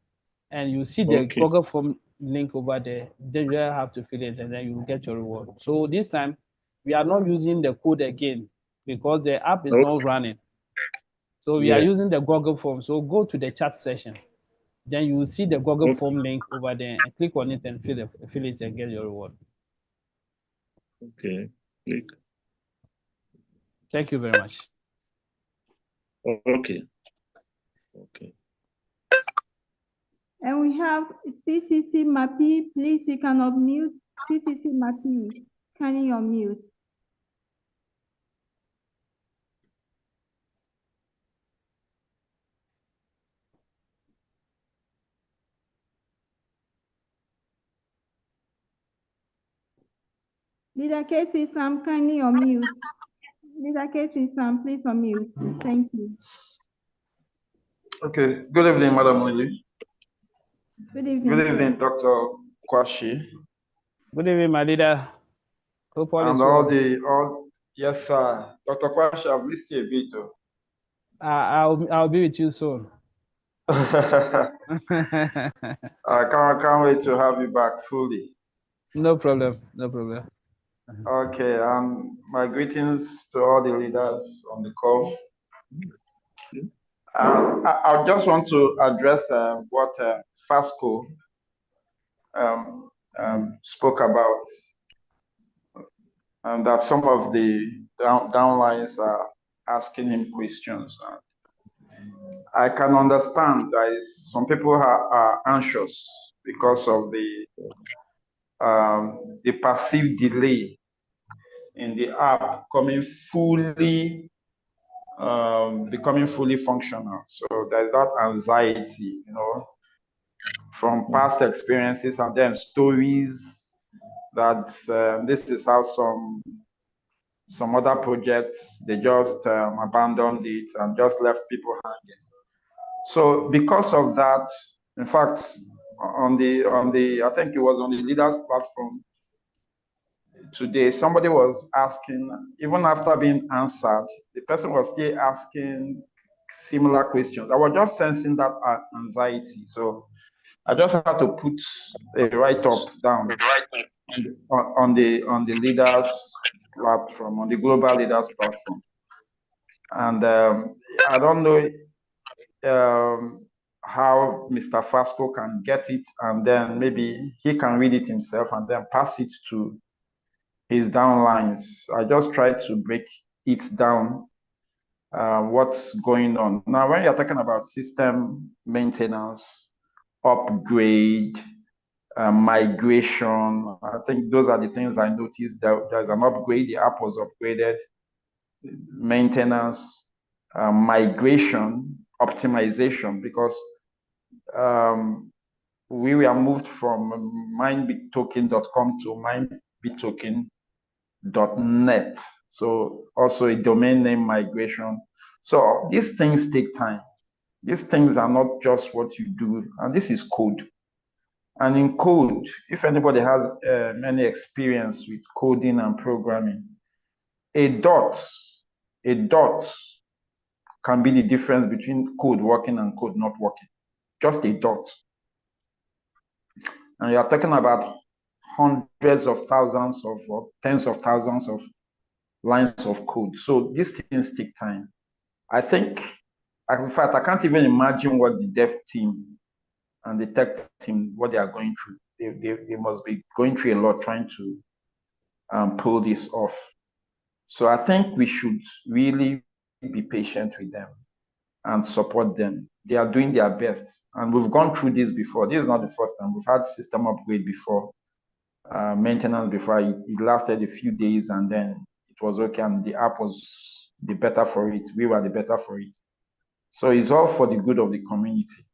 and you see the Google Form link over there. Then you have to fill it, and then you will get your reward. So this time we are not using the code again because the app is not running. So we are using the Google Form. So go to the chat session. Then you will see the Google Form link over there, and click on it and fill it and get your reward. Okay. Click. Thank you very much. Okay. Okay. And we have CTC Mapi. Please, you can unmute. CTC Mapi, can you unmute? Leader Casey Sam, can you unmute? Leader Casey Sam, please unmute. Thank you. Okay. Good evening, Madam Oye. Good evening. Good evening, Dr. Kwashi. Good evening, my leader. Hope all and is all well. the yes, sir. Dr. Kwashi, I've missed you a bit though. I'll be with you soon. I can't wait to have you back fully. No problem. No problem. Okay, and my greetings to all the leaders on the call. I just want to address what Fasco spoke about, and that some of the downlines are asking him questions. I can understand that some people are anxious because of the perceived delay in the app becoming fully functional. So there's that anxiety, from past experiences and then stories that this is how some other projects, they just abandoned it and just left people hanging. So because of that, in fact, I think it was on the leaders platform today, somebody was asking, even after being answered, the person was still asking similar questions. I was just sensing that anxiety. So I just had to put a write-up down on the leaders platform, on the global leaders platform. And I don't know how Mr. Fasco can get it, and then maybe he can read it himself and then pass it to his downlines. I just tried to break it down, what's going on. Now, when you're talking about system maintenance, upgrade, migration, I think those are the things I noticed. There's an upgrade, the app was upgraded, maintenance, migration, optimization, because we were moved from minebittoken.com to minebittoken.net. So also a domain name migration. So these things take time. These things are not just what you do, and this is code. And in code, if anybody has any experience with coding and programming, a dot can be the difference between code working and code not working. Just a dot. And you are talking about hundreds of thousands of, or tens of thousands of lines of code. So these things take time. I think, in fact, I can't even imagine what the dev team and the tech team, what they are going through. They must be going through a lot trying to pull this off. So I think we should really be patient with them and support them. They are doing their best. And we've gone through this before. This is not the first time. We've had system upgrade before, maintenance before. It lasted a few days and then it was okay. And the app was the better for it. We were the better for it. So it's all for the good of the community.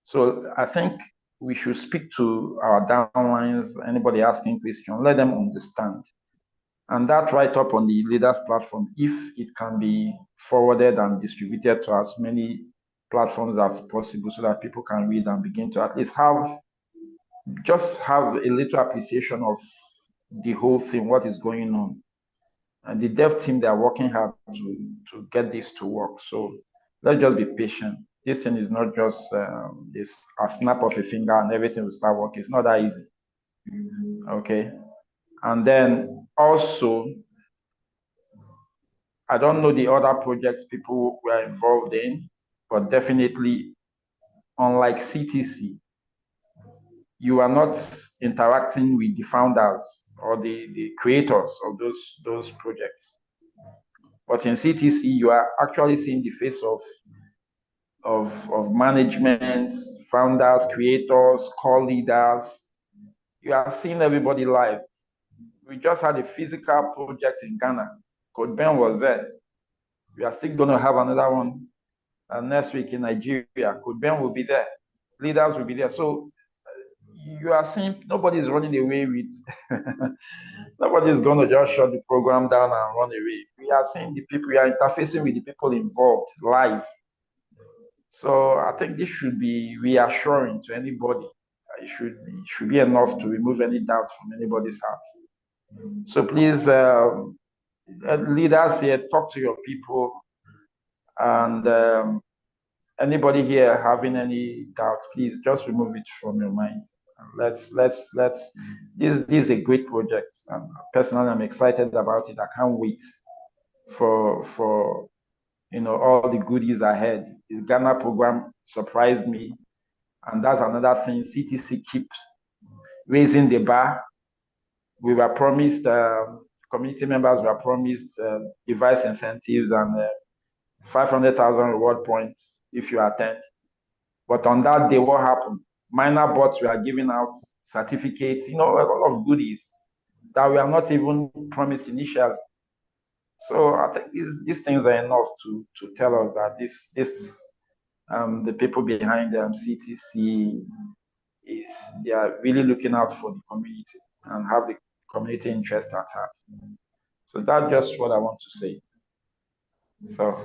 So I think we should speak to our downlines, anybody asking questions, let them understand. And that write-up on the leaders platform, if it can be forwarded and distributed to as many platforms as possible so that people can read and begin to at least just have a little appreciation of the whole thing, what is going on. And the dev team, they are working hard to get this to work. So let's just be patient. This thing is not just this a snap of a finger and everything will start working. It's not that easy. Okay. And then also, I don't know the other projects people were involved in, but definitely, unlike CTC, you are not interacting with the founders or the creators of those projects. But in CTC, you are actually seeing the face of management, founders, creators, core leaders. You are seeing everybody live. We just had a physical project in Ghana. Coach Ben was there. We are still going to have another one next week in Nigeria. Coach Ben will be there. Leaders will be there. So you are seeing nobody's running away with, nobody's going to just shut the program down and run away. We are seeing the people, we are interfacing with the people involved live. So I think this should be reassuring to anybody. It should be enough to remove any doubt from anybody's heart. So please, leaders here, talk to your people, and anybody here having any doubts, please just remove it from your mind. Let's. This is a great project, and personally, I'm excited about it. I can't wait for all the goodies ahead. The Ghana program surprised me. And that's another thing. CTC keeps raising the bar. We were promised, community members were promised device incentives and 500,000 reward points if you attend. But on that day, what happened? Minor bots were giving out certificates, a lot of goodies that we are not even promised initially. So I think these things are enough to tell us that the people behind CTC they are really looking out for the community and have the community interest at heart. So that's just what I want to say. So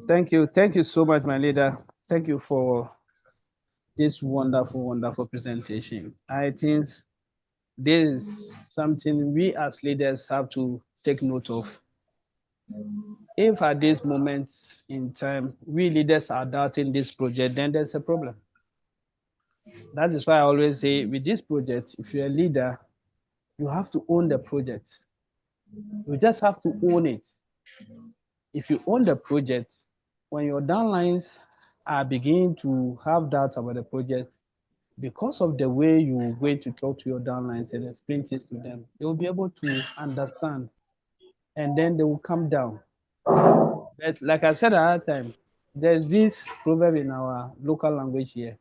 thank you so much, my leader. Thank you for this wonderful presentation. I think this is something we as leaders have to take note of. If at this moment in time we leaders are doubting this project, then there's a problem. That is why I always say with this project, if you're a leader, you have to own the project. You just have to own it. If you own the project, when your downlines are beginning to have doubts about the project, because of the way you're going to talk to your downlines and explain things to them, they will be able to understand, and then they will come down. But like I said at that time, there's this proverb in our local language here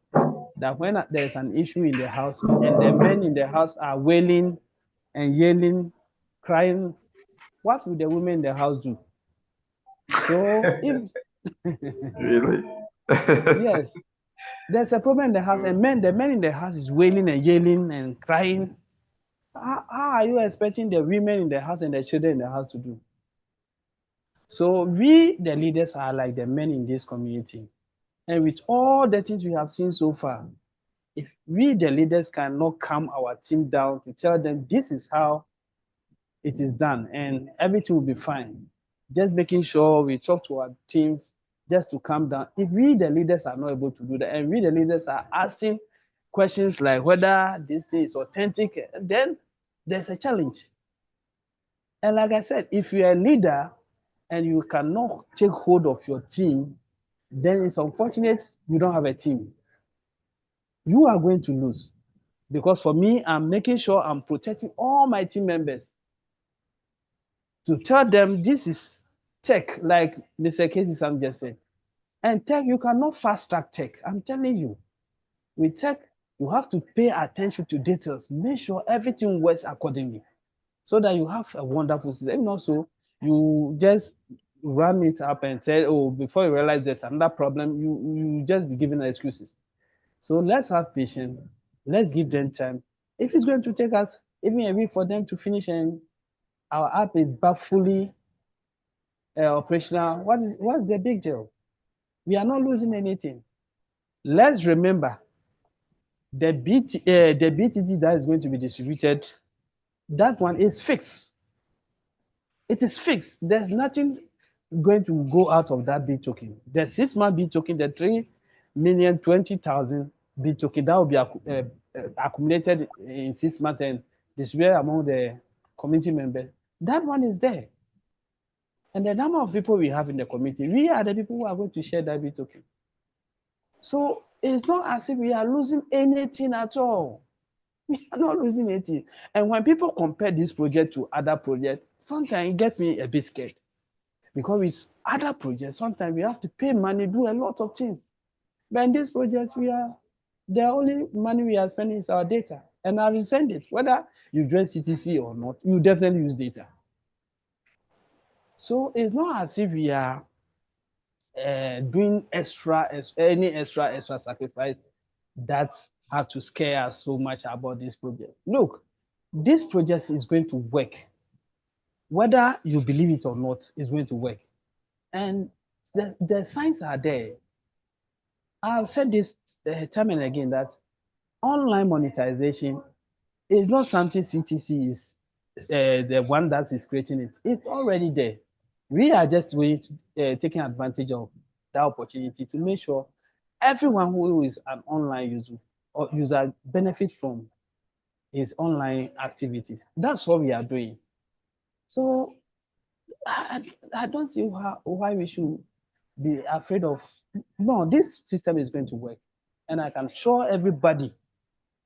that when there's an issue in the house and the men in the house are wailing and yelling, crying, what will the women in the house do? So if really, yes, there's a problem in the house, and the men in the house is wailing and yelling and crying. How are you expecting the women in the house and the children in the house to do? So we, the leaders, are like the men in this community. And with all the things we have seen so far, if we, the leaders, cannot calm our team down to tell them this is how it is done and everything will be fine, just making sure we talk to our teams just to calm down. If we, the leaders, are not able to do that, and we, the leaders, are asking questions like whether this thing is authentic, then there's a challenge. And like I said, if you're a leader and you cannot take hold of your team, then it's unfortunate you don't have a team. You are going to lose. Because for me, I'm making sure I'm protecting all my team members to tell them this is tech, like Mr. Casey Sam just said. And tech, you cannot fast track tech. I'm telling you. With tech, you have to pay attention to details. Make sure everything works accordingly so that you have a wonderful system. And also, you just ram it up and say, oh, before you realize there's another problem, you just be giving excuses. So let's have patience. Let's give them time. If it's going to take us even a week for them to finish and our app is back fully operational, what's the big deal? We are not losing anything. Let's remember the BTT that is going to be distributed, that one is fixed. It is fixed. There's nothing going to go out of that B token. The 6-month B token, the 3,020,000 B token, that will be accumulated in 6 months and distributed among the community members. That one is there. And the number of people we have in the community, we are the people who are going to share that B token. So it's not as if we are losing anything at all. We are not losing anything. And when people compare this project to other projects, sometimes it gets me a bit scared. Because with other projects, sometimes we have to pay money, do a lot of things. But in this project, the only money we are spending is our data. And I will send it. Whether you join CTC or not, you definitely use data. So it's not as if we are doing any extra sacrifice that have to scare us so much about this project. Look, this project is going to work. Whether you believe it or not, it's going to work. And the signs are there. I've said this time and again that online monetization is not something CTC is the one that is creating it. It's already there. We are just taking advantage of that opportunity to make sure everyone who is an online user benefit from his online activities. That's what we are doing. So I don't see why we should be afraid of. No, this system is going to work. And I can assure everybody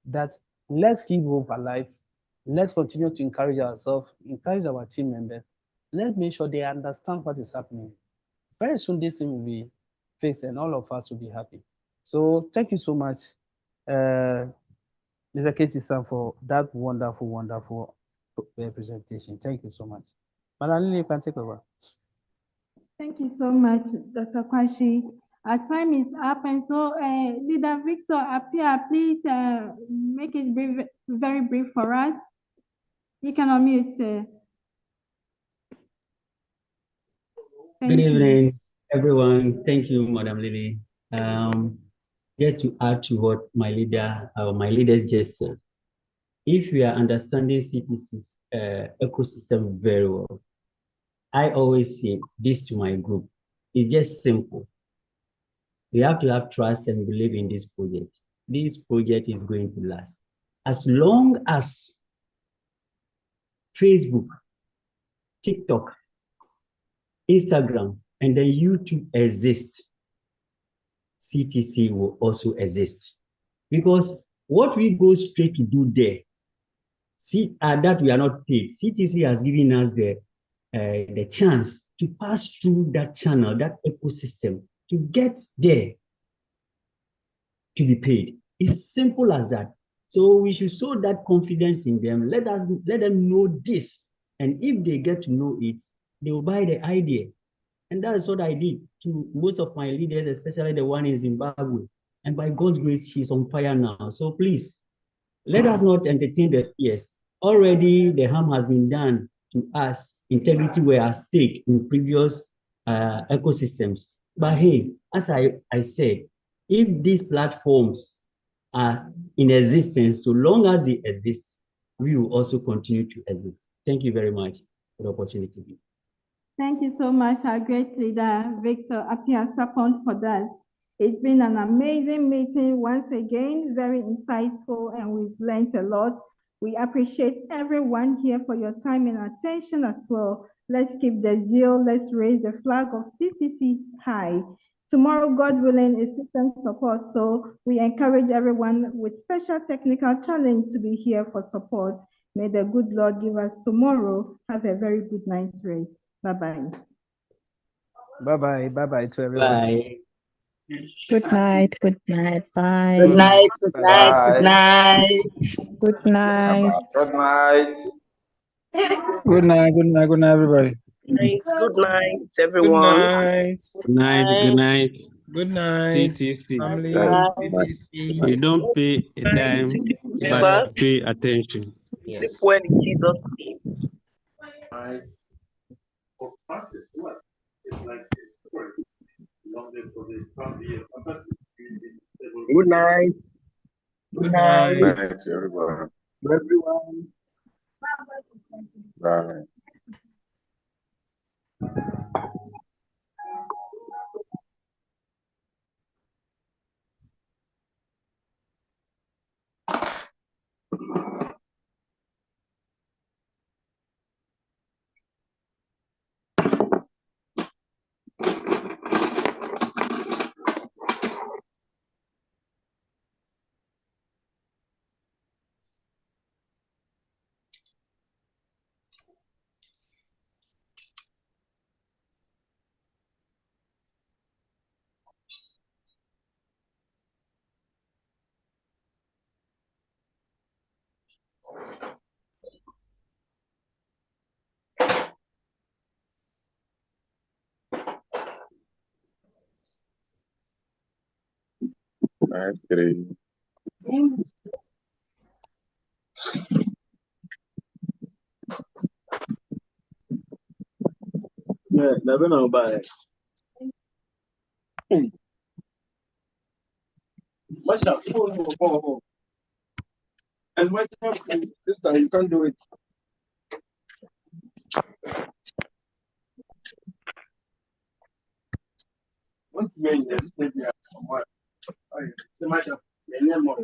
that let's keep hope alive. Let's continue to encourage ourselves, encourage our team members. Let's make sure they understand what is happening. Very soon, this thing will be fixed and all of us will be happy. So thank you so much, Mr. Casey-san, for that wonderful, wonderful presentation. Thank you so much. Madam Lily, you can take over. Thank you so much, Dr. Kwashi. Our time is up, and so Leader Victor Apia, please make it brief, very brief for us. You can unmute. Good evening, everyone. Thank you, Madam Lily. Just to add to what my leaders just said, if we are understanding CTC's ecosystem very well, I always say this to my group. It's just simple. We have to have trust and believe in this project. This project is going to last. As long as Facebook, TikTok, Instagram, and then YouTube exist, CTC will also exist. Because what we go straight to do there, that we are not paid, CTC has given us the chance to pass through that channel, that ecosystem, to get there to be paid. It's simple as that. So we should show that confidence in them. Let them know this. And if they get to know it, they will buy the idea. And that is what I did to most of my leaders, especially the one in Zimbabwe. And by God's grace, she's on fire now. So please, let us not entertain the fears. Already the harm has been done to us. Integrity were at stake in previous ecosystems. But hey, as I said, if these platforms are in existence, so long as they exist, we will also continue to exist. Thank you very much for the opportunity. Thank you so much, our great leader, Victor Apia Sapon, for that. It's been an amazing meeting once again, very insightful, and we've learned a lot. We appreciate everyone here for your time and attention as well. Let's keep the zeal, let's raise the flag of CTC high. Tomorrow, God willing, is system support, so we encourage everyone with special technical challenge to be here for support. May the good Lord give us tomorrow. Have a very good night's rest. Bye-bye. Bye-bye. Bye-bye to everyone. Bye. Good night. Good night. Bye. Good night. Good night. Good night. Good night. Good night. Good night. Good night. Good night, everybody. Good night, Good everyone. night. Good night. Good night. Good night. CTC. Family, Bye. CTC. You don't pay a dime, Yeah. but pay attention. Sleep well in Jesus' name. Good night. Good night. Good night, everyone. Everyone. Bye. Night 3. Yeah, never know about it. What's up? And what's up? Sister, you can't do it. What's going on? So much of the name of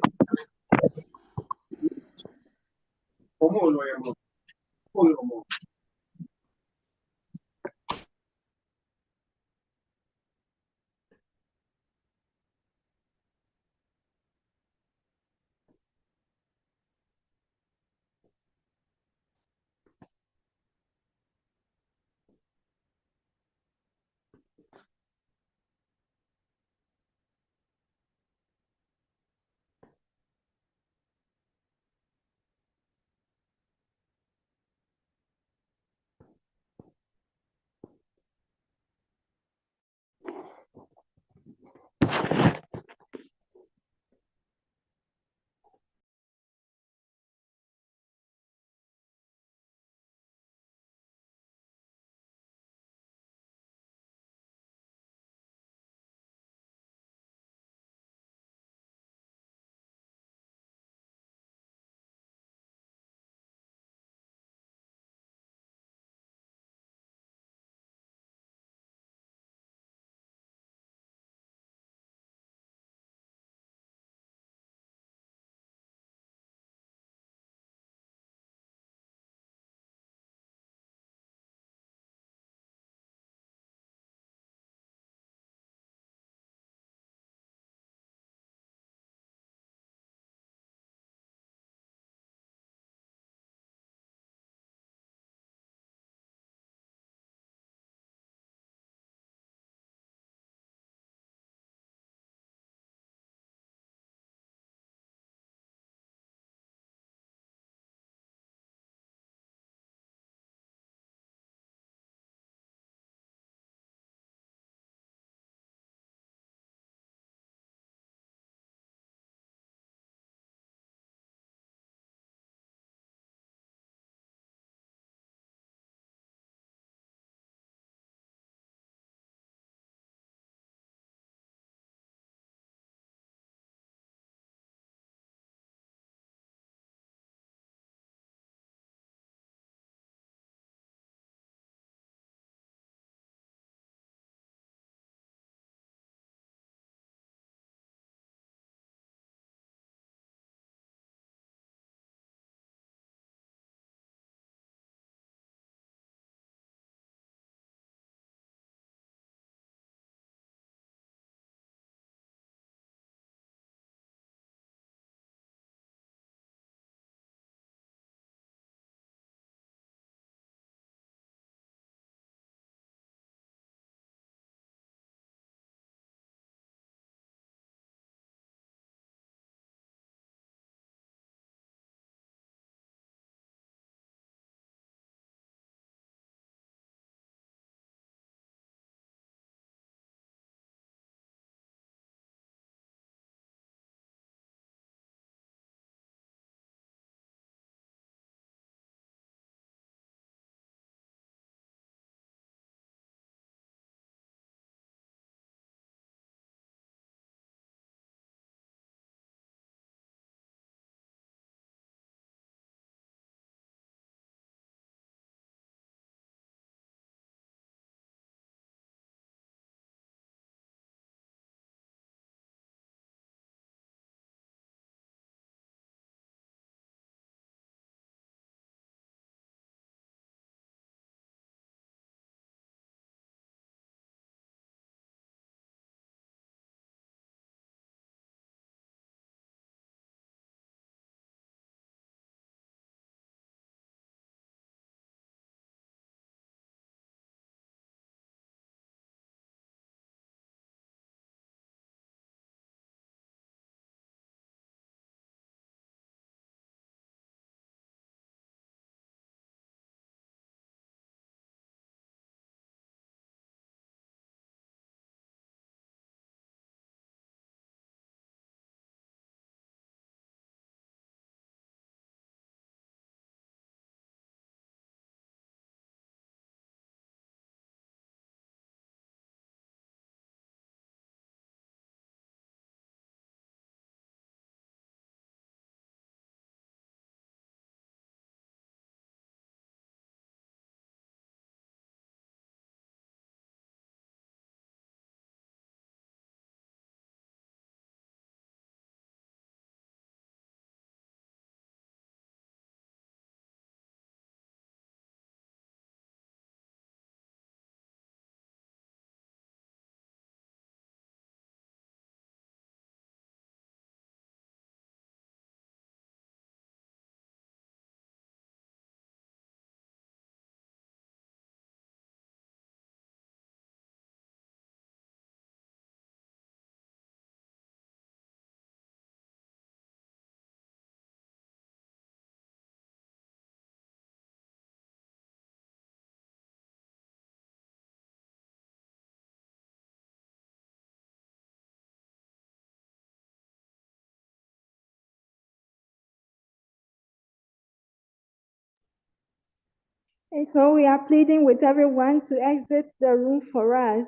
And so we are pleading with everyone to exit the room for us.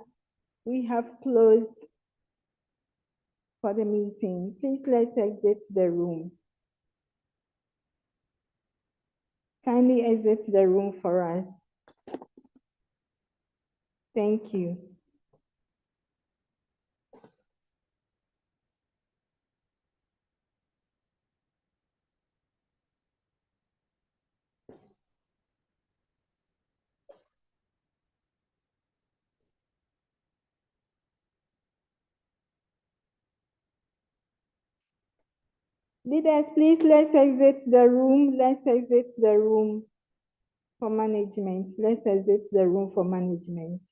We have closed for the meeting. Please let's exit the room. Kindly exit the room for us. Thank you. Leaders, please let's exit the room. Let's exit the room for management. Let's exit the room for management.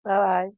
Bye-bye.